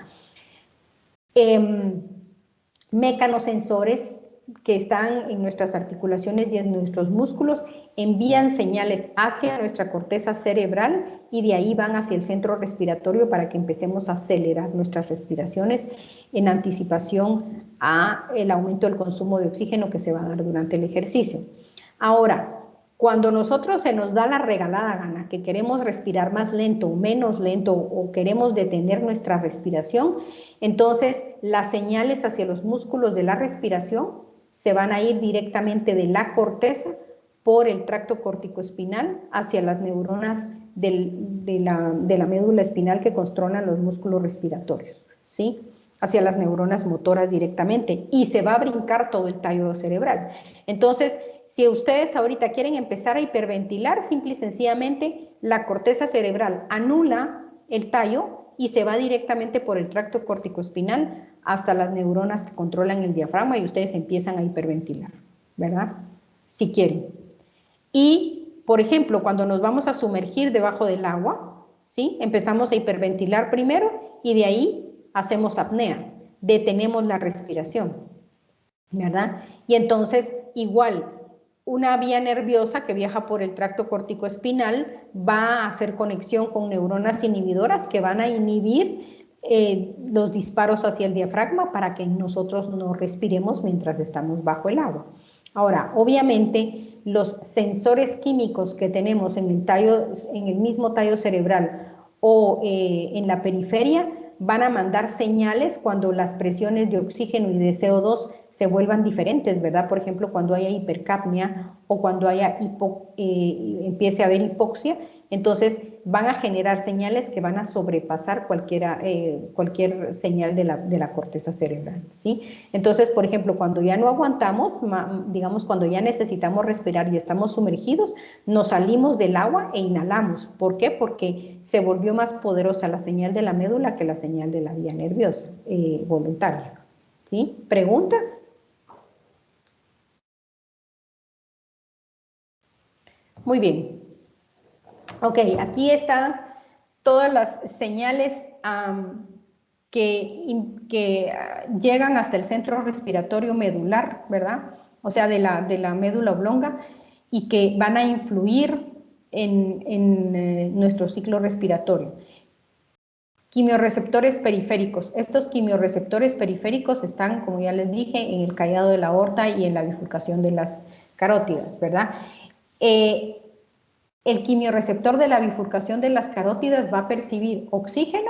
Mecanosensores que están en nuestras articulaciones y en nuestros músculos envían señales hacia nuestra corteza cerebral y de ahí van hacia el centro respiratorio para que empecemos a acelerar nuestras respiraciones en anticipación a el aumento del consumo de oxígeno que se va a dar durante el ejercicio. Ahora, cuando nosotros se nos da la regalada gana, que queremos respirar más lento o menos lento o queremos detener nuestra respiración, entonces las señales hacia los músculos de la respiración se van a ir directamente de la corteza por el tracto corticoespinal hacia las neuronas de la médula espinal que controlan los músculos respiratorios, ¿sí? Hacia las neuronas motoras directamente y se va a brincar todo el tallo cerebral. Entonces, si ustedes ahorita quieren empezar a hiperventilar, simple y sencillamente la corteza cerebral anula el tallo y se va directamente por el tracto corticoespinal hasta las neuronas que controlan el diafragma y ustedes empiezan a hiperventilar, ¿verdad? Si quieren. Y, por ejemplo, cuando nos vamos a sumergir debajo del agua, ¿sí? Empezamos a hiperventilar primero y de ahí hacemos apnea, detenemos la respiración, ¿verdad? Y entonces, igual, una vía nerviosa que viaja por el tracto corticoespinal va a hacer conexión con neuronas inhibidoras que van a inhibir los disparos hacia el diafragma para que nosotros no respiremos mientras estamos bajo el agua. Ahora, obviamente, los sensores químicos que tenemos en el mismo tallo cerebral o en la periferia van a mandar señales cuando las presiones de oxígeno y de CO2 se vuelvan diferentes, ¿verdad? Por ejemplo, cuando haya hipercapnia o cuando empiece a haber hipoxia, entonces van a generar señales que van a sobrepasar cualquier señal de la corteza cerebral, ¿sí? Entonces, por ejemplo, cuando ya no aguantamos, digamos, cuando ya necesitamos respirar y estamos sumergidos, nos salimos del agua e inhalamos. ¿Por qué? Porque se volvió más poderosa la señal de la médula que la señal de la vía nerviosa voluntaria, ¿sí? ¿Preguntas? Muy bien. Ok, aquí están todas las señales que llegan hasta el centro respiratorio medular, ¿verdad? O sea, de la médula oblonga y que van a influir en nuestro ciclo respiratorio. Quimiorreceptores periféricos. Estos quimiorreceptores periféricos están, como ya les dije, en el callado de la aorta y en la bifurcación de las carótidas, ¿verdad? El quimiorreceptor de la bifurcación de las carótidas va a percibir oxígeno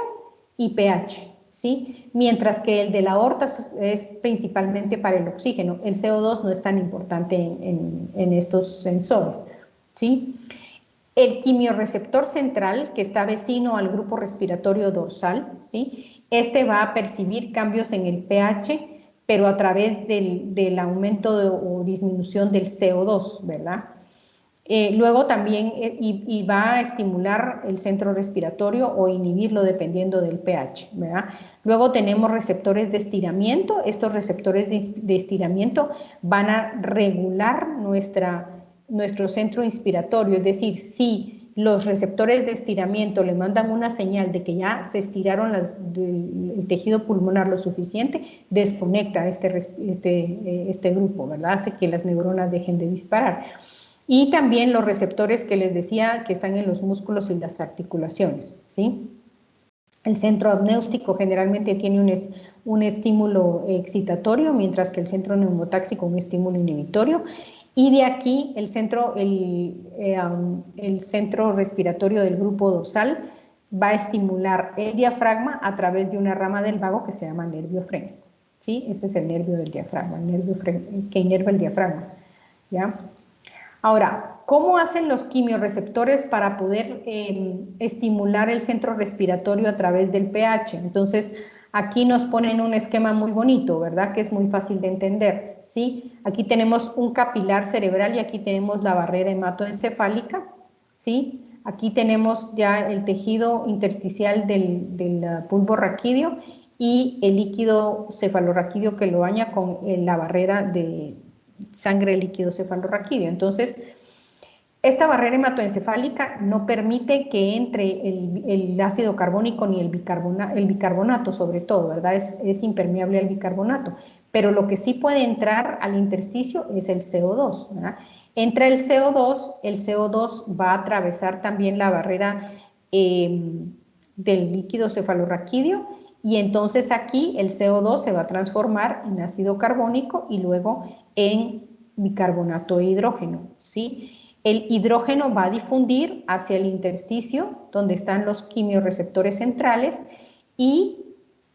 y pH, ¿sí? Mientras que el de la aorta es principalmente para el oxígeno. El CO2 no es tan importante en estos sensores, ¿sí? El quimiorreceptor central, que está vecino al grupo respiratorio dorsal, ¿sí? Este va a percibir cambios en el pH, pero a través del aumento o disminución del CO2, ¿verdad? Luego también y va a estimular el centro respiratorio o inhibirlo dependiendo del pH, ¿verdad? Luego tenemos receptores de estiramiento. Estos receptores de estiramiento van a regular nuestro centro inspiratorio, es decir, si los receptores de estiramiento le mandan una señal de que ya se estiraron el tejido pulmonar lo suficiente, desconecta este grupo, ¿verdad? Hace que las neuronas dejen de disparar. Y también los receptores que les decía que están en los músculos y las articulaciones, ¿sí? El centro apnéustico generalmente tiene un estímulo excitatorio, mientras que el centro neumotáxico un estímulo inhibitorio. Y de aquí el centro respiratorio del grupo dorsal va a estimular el diafragma a través de una rama del vago que se llama nervio frénico, ¿sí? Ese es el nervio del diafragma, el nervio que inerva el diafragma, ¿ya? Ahora, ¿cómo hacen los quimiorreceptores para poder estimular el centro respiratorio a través del pH? Entonces, aquí nos ponen un esquema muy bonito, ¿verdad? Que es muy fácil de entender, ¿sí? Aquí tenemos un capilar cerebral y aquí tenemos la barrera hematoencefálica, ¿sí? Aquí tenemos ya el tejido intersticial del bulbo raquídeo y el líquido cefalorraquídeo que lo baña con la barrera de sangre líquido cefalorraquídeo. Entonces, esta barrera hematoencefálica no permite que entre el ácido carbónico ni el bicarbonato sobre todo, ¿verdad? Es impermeable al bicarbonato, pero lo que sí puede entrar al intersticio es el CO2, ¿verdad? Entra el CO2 va a atravesar también la barrera del líquido cefalorraquídeo y entonces aquí el CO2 se va a transformar en ácido carbónico y luego en bicarbonato de hidrógeno, ¿sí? El hidrógeno va a difundir hacia el intersticio, donde están los quimiorreceptores centrales, y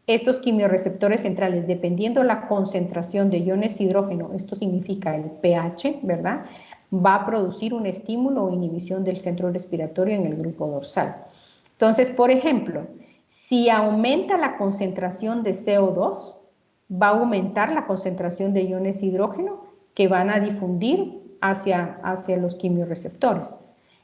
estos quimiorreceptores centrales, dependiendo la concentración de iones hidrógeno, esto significa el pH, ¿verdad?, va a producir un estímulo o inhibición del centro respiratorio en el grupo dorsal. Entonces, por ejemplo, si aumenta la concentración de CO2, va a aumentar la concentración de iones hidrógeno que van a difundir hacia los quimiorreceptores.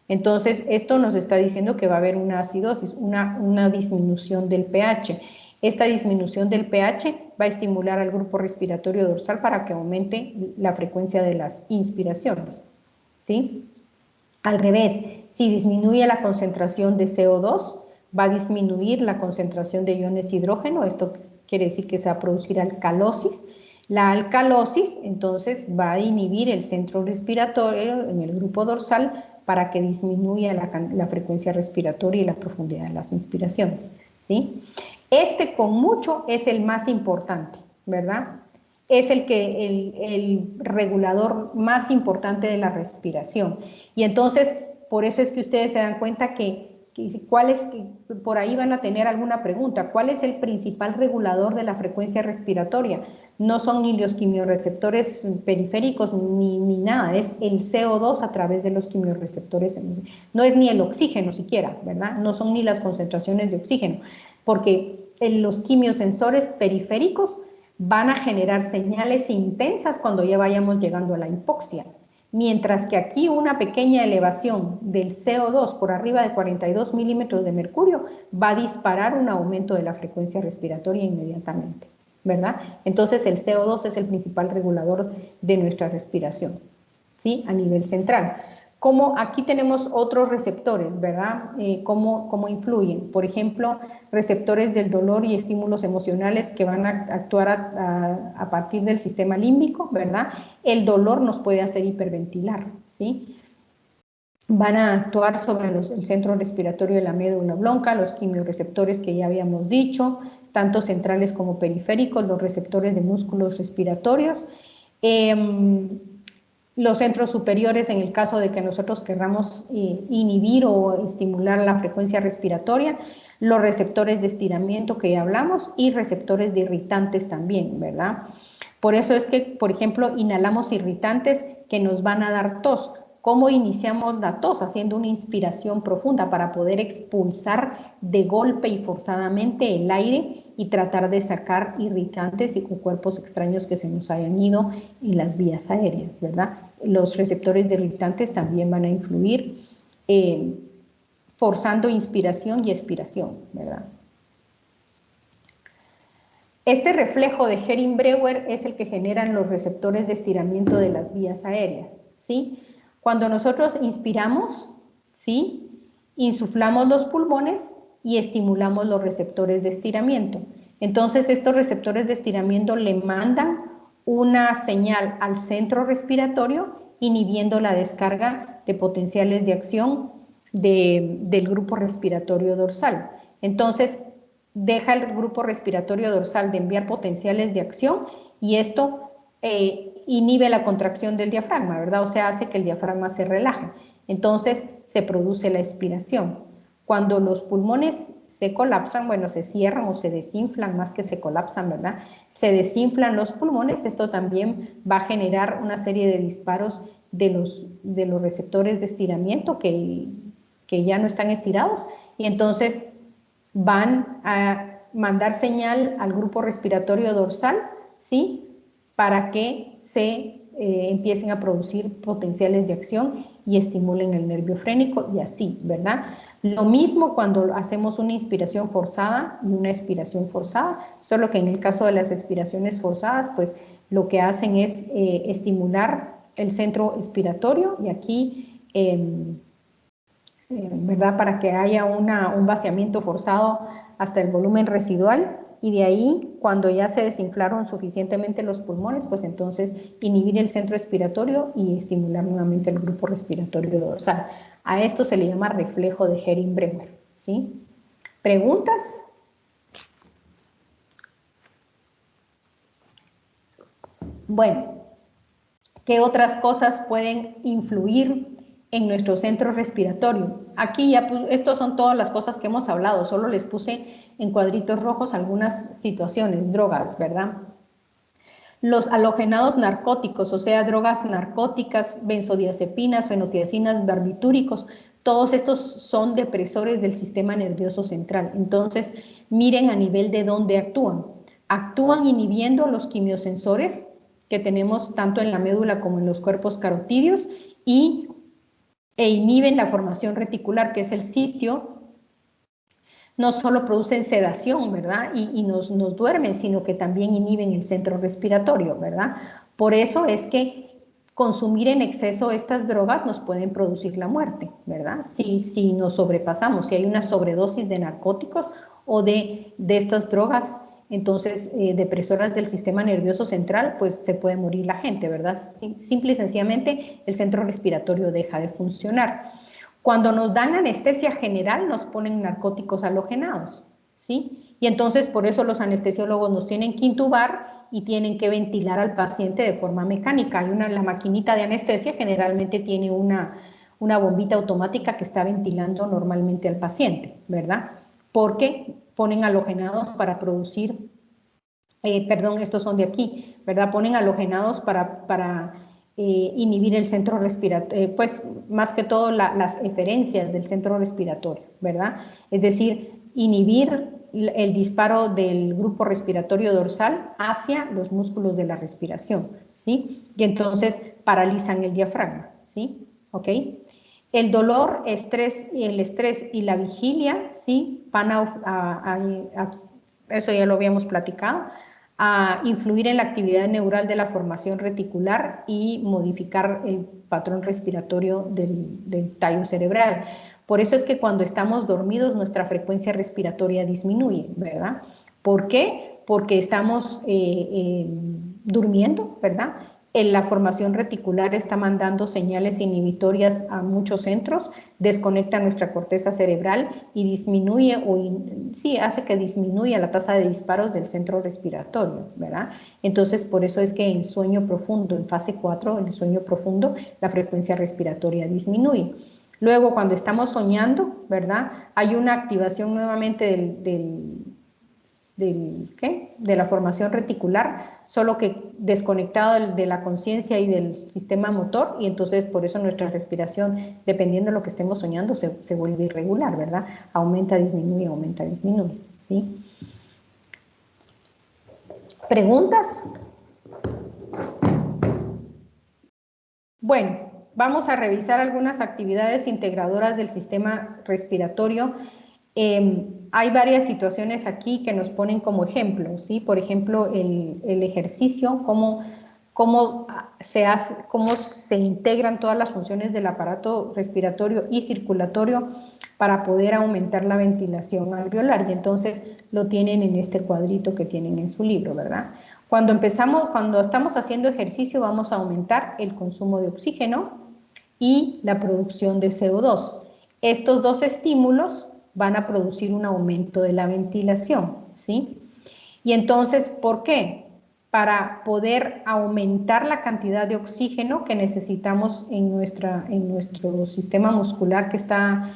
Entonces, esto nos está diciendo que va a haber una acidosis, una disminución del pH. Esta disminución del pH va a estimular al grupo respiratorio dorsal para que aumente la frecuencia de las inspiraciones, ¿sí? Al revés, si disminuye la concentración de CO2, va a disminuir la concentración de iones hidrógeno. Esto quiere decir que se va a producir alcalosis. La alcalosis, entonces, va a inhibir el centro respiratorio en el grupo dorsal para que disminuya la frecuencia respiratoria y la profundidad de las inspiraciones, ¿sí? Este con mucho es el más importante, ¿verdad? Es el regulador más importante de la respiración. Y entonces, por eso es que ustedes se dan cuenta que por ahí van a tener alguna pregunta. ¿Cuál es el principal regulador de la frecuencia respiratoria? No son ni los quimiorreceptores periféricos ni nada, es el CO2 a través de los quimiorreceptores. No es ni el oxígeno siquiera, ¿verdad? No son ni las concentraciones de oxígeno, porque los quimiosensores periféricos van a generar señales intensas cuando ya vayamos llegando a la hipoxia. Mientras que aquí una pequeña elevación del CO2 por arriba de 42 milímetros de mercurio va a disparar un aumento de la frecuencia respiratoria inmediatamente, ¿verdad? Entonces el CO2 es el principal regulador de nuestra respiración, ¿sí? A nivel central. Como aquí tenemos otros receptores, ¿verdad? ¿Cómo influyen? Por ejemplo, receptores del dolor y estímulos emocionales que van a actuar a partir del sistema límbico, ¿verdad? El dolor nos puede hacer hiperventilar, ¿sí? Van a actuar sobre el centro respiratorio de la médula oblonga, los quimiorreceptores que ya habíamos dicho, tanto centrales como periféricos, los receptores de músculos respiratorios, los centros superiores en el caso de que nosotros querramos inhibir o estimular la frecuencia respiratoria, los receptores de estiramiento que ya hablamos y receptores de irritantes también, ¿verdad? Por eso es que, por ejemplo, inhalamos irritantes que nos van a dar tos. ¿Cómo iniciamos la tos? Haciendo una inspiración profunda para poder expulsar de golpe y forzadamente el aire y tratar de sacar irritantes y cuerpos extraños que se nos hayan ido en las vías aéreas, ¿verdad? Los receptores de irritantes también van a influir forzando inspiración y expiración, ¿verdad? Este reflejo de Hering-Breuer es el que generan los receptores de estiramiento de las vías aéreas, ¿sí? Cuando nosotros inspiramos, ¿sí?, insuflamos los pulmones y estimulamos los receptores de estiramiento. Entonces, estos receptores de estiramiento le mandan una señal al centro respiratorio inhibiendo la descarga de potenciales de acción del grupo respiratorio dorsal. Entonces, deja el grupo respiratorio dorsal de enviar potenciales de acción y esto inhibe la contracción del diafragma, ¿verdad? O sea, hace que el diafragma se relaje. Entonces, se produce la expiración. Cuando los pulmones se colapsan, bueno, se cierran o se desinflan, más que se colapsan, ¿verdad? Se desinflan los pulmones, esto también va a generar una serie de disparos de los receptores de estiramiento que ya no están estirados y entonces van a mandar señal al grupo respiratorio dorsal, ¿sí? Para que se empiecen a producir potenciales de acción y estimulen el nervio frénico y así, ¿verdad? Lo mismo cuando hacemos una inspiración forzada y una expiración forzada, solo que en el caso de las expiraciones forzadas, pues lo que hacen es estimular el centro expiratorio y aquí, ¿verdad? Para que haya un vaciamiento forzado hasta el volumen residual y de ahí, cuando ya se desinflaron suficientemente los pulmones, pues entonces inhibir el centro expiratorio y estimular nuevamente el grupo respiratorio dorsal. A esto se le llama reflejo de Hering-Breuer, ¿sí? ¿Preguntas? Bueno, ¿qué otras cosas pueden influir en nuestro centro respiratorio? Aquí ya, pues, estos son todas las cosas que hemos hablado, solo les puse en cuadritos rojos algunas situaciones, drogas, ¿verdad? Los halogenados narcóticos, o sea, drogas narcóticas, benzodiazepinas, fenotiazinas, barbitúricos, todos estos son depresores del sistema nervioso central. Entonces, miren a nivel de dónde actúan. Actúan inhibiendo los quimiosensores que tenemos tanto en la médula como en los cuerpos carotídeos e inhiben la formación reticular, que es el sitio. No solo producen sedación, ¿verdad? Y nos duermen, sino que también inhiben el centro respiratorio, ¿verdad? Por eso es que consumir en exceso estas drogas nos pueden producir la muerte, ¿verdad? Si nos sobrepasamos, si hay una sobredosis de narcóticos o de estas drogas, entonces depresoras del sistema nervioso central, pues se puede morir la gente, ¿verdad? Simple y sencillamente el centro respiratorio deja de funcionar. Cuando nos dan anestesia general, nos ponen narcóticos halogenados, ¿sí? Y entonces por eso los anestesiólogos nos tienen que intubar y tienen que ventilar al paciente de forma mecánica. La maquinita de anestesia generalmente tiene una bombita automática que está ventilando normalmente al paciente, ¿verdad? Porque ponen halogenados para producir, estos son de aquí, ¿verdad? Ponen halogenados para inhibir el centro respiratorio, pues más que todo las eferencias del centro respiratorio, ¿verdad? Es decir, inhibir el disparo del grupo respiratorio dorsal hacia los músculos de la respiración, ¿sí? Y entonces paralizan el diafragma, ¿sí? ¿Ok? El dolor, el estrés y la vigilia, ¿sí? Van eso ya lo habíamos platicado, a influir en la actividad neural de la formación reticular y modificar el patrón respiratorio del tallo cerebral. Por eso es que cuando estamos dormidos nuestra frecuencia respiratoria disminuye, ¿verdad? ¿Por qué? Porque estamos durmiendo, ¿verdad? La formación reticular está mandando señales inhibitorias a muchos centros, desconecta nuestra corteza cerebral y disminuye, hace que disminuya la tasa de disparos del centro respiratorio, ¿verdad? Entonces, por eso es que en sueño profundo, en fase 4, en el sueño profundo, la frecuencia respiratoria disminuye. Luego, cuando estamos soñando, ¿verdad? Hay una activación nuevamente de la formación reticular, solo que desconectado de la conciencia y del sistema motor, y entonces por eso nuestra respiración, dependiendo de lo que estemos soñando, se vuelve irregular, ¿verdad? Aumenta, disminuye, ¿sí? ¿Preguntas? Bueno, vamos a revisar algunas actividades integradoras del sistema respiratorio. Hay varias situaciones aquí que nos ponen como ejemplo, ¿sí? Por ejemplo, el ejercicio, cómo se integran todas las funciones del aparato respiratorio y circulatorio para poder aumentar la ventilación alveolar. Y entonces lo tienen en este cuadrito que tienen en su libro, ¿verdad? Cuando estamos haciendo ejercicio, vamos a aumentar el consumo de oxígeno y la producción de CO2. Estos dos estímulos van a producir un aumento de la ventilación, ¿sí? Y entonces, ¿por qué? Para poder aumentar la cantidad de oxígeno que necesitamos en nuestro sistema muscular que está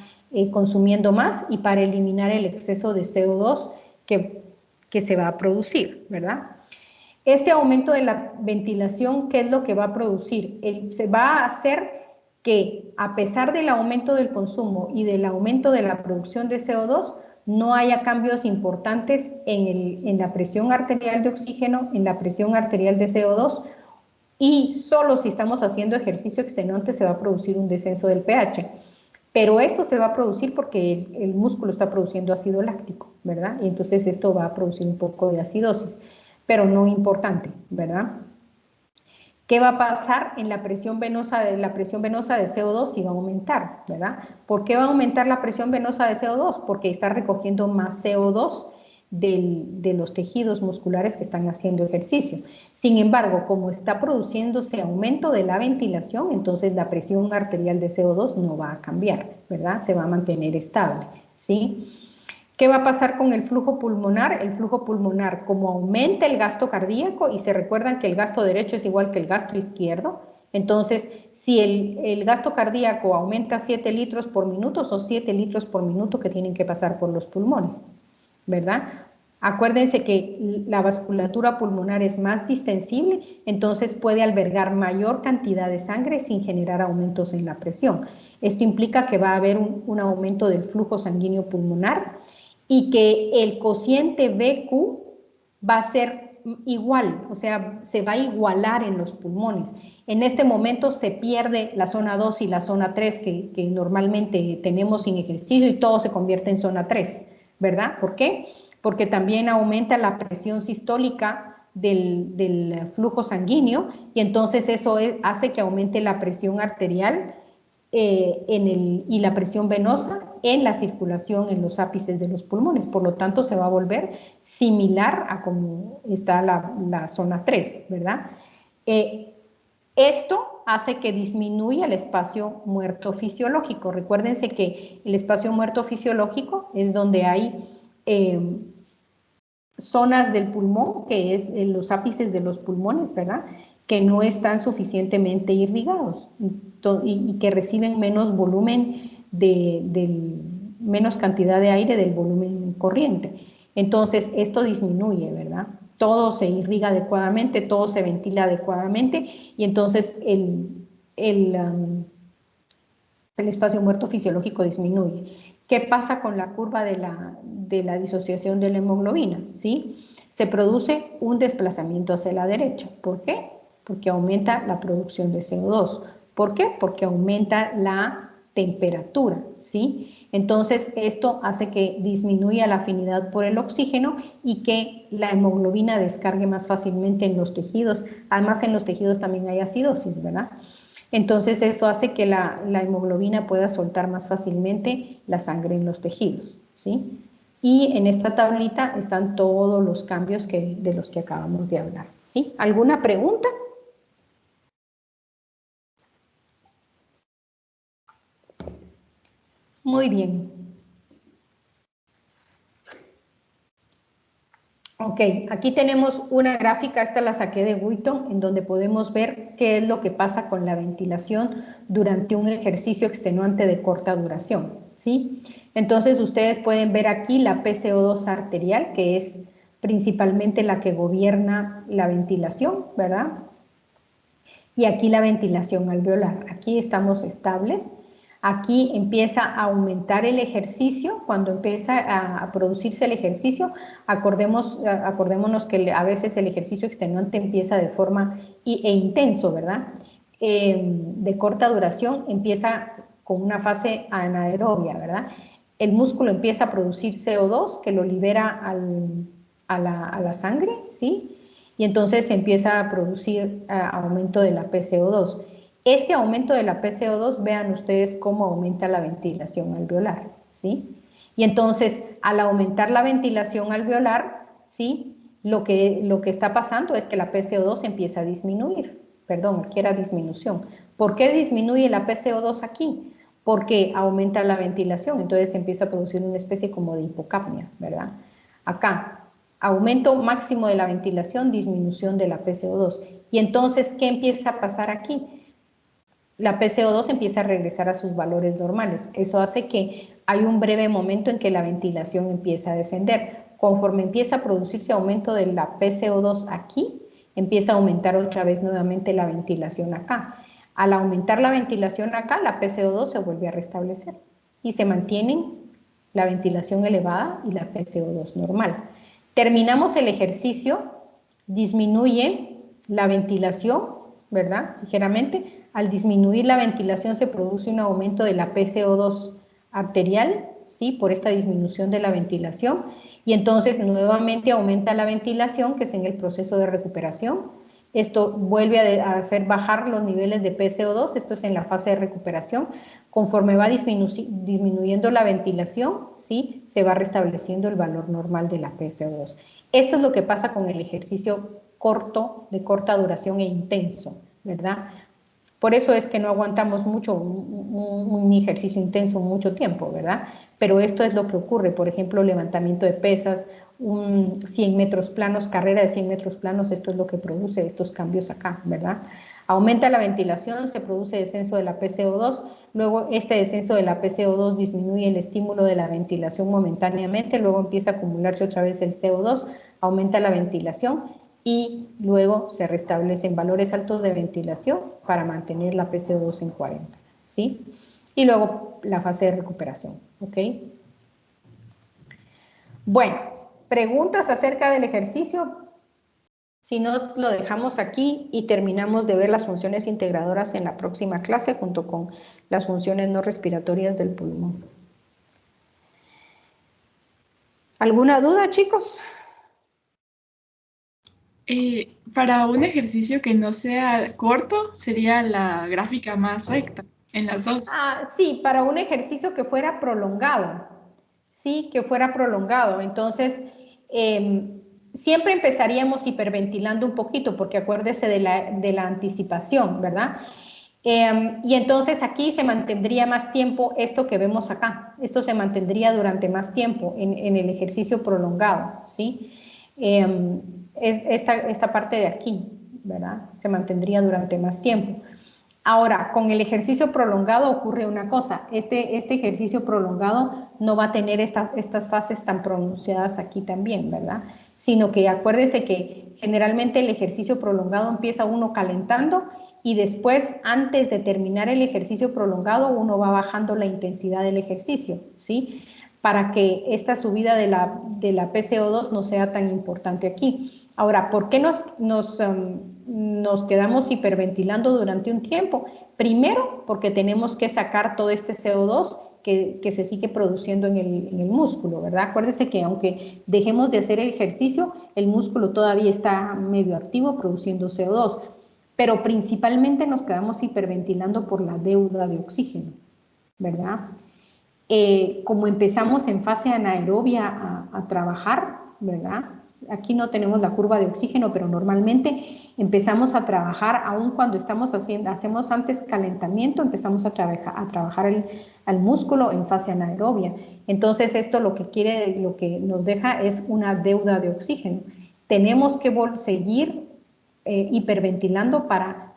consumiendo más y para eliminar el exceso de CO2 que se va a producir, ¿verdad? Este aumento de la ventilación, ¿qué es lo que va a producir? Se va a hacer que, a pesar del aumento del consumo y del aumento de la producción de CO2, no haya cambios importantes en la presión arterial de oxígeno, en la presión arterial de CO2, y solo si estamos haciendo ejercicio extenuante se va a producir un descenso del pH. Pero esto se va a producir porque el músculo está produciendo ácido láctico, ¿verdad? Y entonces esto va a producir un poco de acidosis, pero no importante, ¿verdad? ¿Qué va a pasar en la presión venosa de CO2? Si va a aumentar, ¿verdad? ¿Por qué va a aumentar la presión venosa de CO2? Porque está recogiendo más CO2 de los tejidos musculares que están haciendo ejercicio. Sin embargo, como está produciéndose aumento de la ventilación, entonces la presión arterial de CO2 no va a cambiar, ¿verdad? Se va a mantener estable, ¿sí? ¿Qué va a pasar con el flujo pulmonar? El flujo pulmonar, como aumenta el gasto cardíaco, y se recuerdan que el gasto derecho es igual que el gasto izquierdo, entonces si el gasto cardíaco aumenta 7 litros por minuto, son 7 litros por minuto que tienen que pasar por los pulmones, ¿verdad? Acuérdense que la vasculatura pulmonar es más distensible, entonces puede albergar mayor cantidad de sangre sin generar aumentos en la presión. Esto implica que va a haber un aumento del flujo sanguíneo pulmonar y que el cociente BQ va a ser igual, o sea, se va a igualar en los pulmones. En este momento se pierde la zona 2 y la zona 3 que normalmente tenemos sin ejercicio y todo se convierte en zona 3, ¿verdad? ¿Por qué? Porque también aumenta la presión sistólica del flujo sanguíneo y entonces eso hace que aumente la presión arterial y la presión venosa en la circulación en los ápices de los pulmones. Por lo tanto, se va a volver similar a como está la zona 3, ¿verdad? Esto hace que disminuya el espacio muerto fisiológico. Recuérdense que el espacio muerto fisiológico es donde hay zonas del pulmón, que es los ápices de los pulmones, ¿verdad?, que no están suficientemente irrigados y que reciben menos volumen, menos cantidad de aire del volumen corriente. Entonces, esto disminuye, ¿verdad? Todo se irriga adecuadamente, todo se ventila adecuadamente y entonces el espacio muerto fisiológico disminuye. ¿Qué pasa con la curva de la disociación de la hemoglobina? ¿Sí? Se produce un desplazamiento hacia la derecha. ¿Por qué? Porque aumenta la producción de CO2. ¿Por qué? Porque aumenta la temperatura, ¿sí? Entonces, esto hace que disminuya la afinidad por el oxígeno y que la hemoglobina descargue más fácilmente en los tejidos. Además, en los tejidos también hay acidosis, ¿verdad? Entonces, eso hace que la hemoglobina pueda soltar más fácilmente la sangre en los tejidos, ¿sí? Y en esta tablita están todos los cambios de los que acabamos de hablar, ¿sí? ¿Alguna pregunta? Muy bien. Ok, aquí tenemos una gráfica, esta la saqué de Wheaton, en donde podemos ver qué es lo que pasa con la ventilación durante un ejercicio extenuante de corta duración, ¿sí? Entonces ustedes pueden ver aquí la PCO2 arterial, que es principalmente la que gobierna la ventilación, ¿verdad? Y aquí la ventilación alveolar. Aquí estamos estables. Aquí empieza a aumentar el ejercicio. Cuando empieza a producirse el ejercicio, acordémonos que a veces el ejercicio extenuante empieza de forma intenso, ¿verdad? De corta duración, empieza con una fase anaerobia, ¿verdad? El músculo empieza a producir CO2 que lo libera a la sangre, ¿sí? Y entonces se empieza a producir aumento de la PCO2. Este aumento de la PCO2, vean ustedes cómo aumenta la ventilación alveolar, ¿sí? Y entonces, al aumentar la ventilación alveolar, ¿sí? Lo que está pasando es que la PCO2 empieza a disminuir. Perdón, aquí era disminución. ¿Por qué disminuye la PCO2 aquí? Porque aumenta la ventilación, entonces se empieza a producir una especie como de hipocapnia, ¿verdad? Acá, aumento máximo de la ventilación, disminución de la PCO2. Y entonces, ¿qué empieza a pasar aquí? La PCO2 empieza a regresar a sus valores normales. Eso hace que hay un breve momento en que la ventilación empieza a descender. Conforme empieza a producirse aumento de la PCO2 aquí, empieza a aumentar otra vez nuevamente la ventilación acá. Al aumentar la ventilación acá, la PCO2 se vuelve a restablecer y se mantienen la ventilación elevada y la PCO2 normal. Terminamos el ejercicio, disminuye la ventilación, ¿verdad? Ligeramente. Al disminuir la ventilación se produce un aumento de la PCO2 arterial, ¿sí? Por esta disminución de la ventilación. Y entonces nuevamente aumenta la ventilación, que es en el proceso de recuperación. Esto vuelve a hacer bajar los niveles de PCO2, esto es en la fase de recuperación. Conforme va disminuyendo la ventilación, ¿sí? Se va restableciendo el valor normal de la PCO2. Esto es lo que pasa con el ejercicio corto, de corta duración e intenso, ¿verdad? Por eso es que no aguantamos mucho un ejercicio intenso mucho tiempo, ¿verdad? Pero esto es lo que ocurre, por ejemplo, levantamiento de pesas, 100 metros planos, carrera de 100 metros planos, esto es lo que produce estos cambios acá, ¿verdad? Aumenta la ventilación, se produce descenso de la PCO2, luego este descenso de la PCO2 disminuye el estímulo de la ventilación momentáneamente, luego empieza a acumularse otra vez el CO2, aumenta la ventilación y luego se restablecen valores altos de ventilación para mantener la PCO2 en 40, ¿sí? Y luego la fase de recuperación, ¿ok? Bueno, preguntas acerca del ejercicio. Si no, lo dejamos aquí y terminamos de ver las funciones integradoras en la próxima clase junto con las funciones no respiratorias del pulmón. ¿Alguna duda, chicos? Para un ejercicio que no sea corto, sería la gráfica más recta en las dos. Sí, para un ejercicio que fuera prolongado. Sí, que fuera prolongado. Entonces, siempre empezaríamos hiperventilando un poquito, porque acuérdese de la anticipación, ¿verdad? Y entonces aquí se mantendría más tiempo esto que vemos acá. Esto se mantendría durante más tiempo en el ejercicio prolongado, ¿sí? Esta parte de aquí, ¿verdad? Se mantendría durante más tiempo. Ahora, con el ejercicio prolongado ocurre una cosa, este ejercicio prolongado no va a tener estas fases tan pronunciadas aquí también, ¿verdad? Sino que acuérdese que generalmente el ejercicio prolongado empieza uno calentando y después, antes de terminar el ejercicio prolongado, uno va bajando la intensidad del ejercicio, ¿sí? Para que esta subida de la PCO2 no sea tan importante aquí. Ahora, ¿por qué nos quedamos hiperventilando durante un tiempo? Primero, porque tenemos que sacar todo este CO2 que se sigue produciendo en el músculo, ¿verdad? Acuérdense que aunque dejemos de hacer el ejercicio, el músculo todavía está medio activo produciendo CO2, pero principalmente nos quedamos hiperventilando por la deuda de oxígeno, ¿verdad? Como empezamos en fase anaerobia a trabajar, ¿verdad? Aquí no tenemos la curva de oxígeno, pero normalmente empezamos a trabajar, aun cuando hacemos antes calentamiento, empezamos a trabajar al músculo en fase anaerobia. Entonces esto lo que nos deja es una deuda de oxígeno. Tenemos que seguir hiperventilando para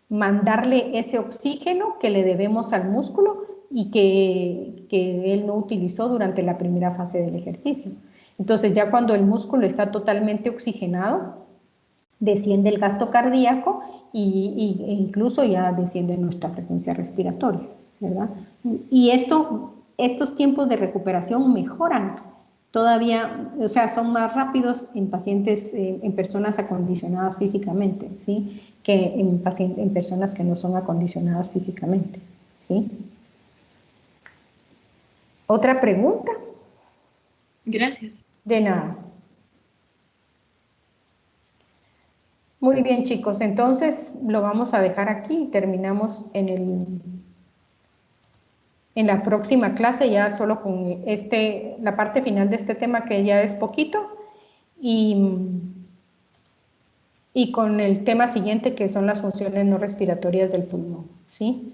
mandarle ese oxígeno que le debemos al músculo y que él no utilizó durante la primera fase del ejercicio. Entonces ya cuando el músculo está totalmente oxigenado, desciende el gasto cardíaco e incluso ya desciende nuestra frecuencia respiratoria, ¿verdad? Y estos tiempos de recuperación mejoran todavía, o sea, son más rápidos en pacientes, en personas acondicionadas físicamente, ¿sí? Que en personas que no son acondicionadas físicamente, ¿sí? ¿Otra pregunta? Gracias. De nada. Muy bien, chicos, entonces lo vamos a dejar aquí y terminamos en la próxima clase ya solo con la parte final de este tema que ya es poquito y con el tema siguiente que son las funciones no respiratorias del pulmón, ¿sí?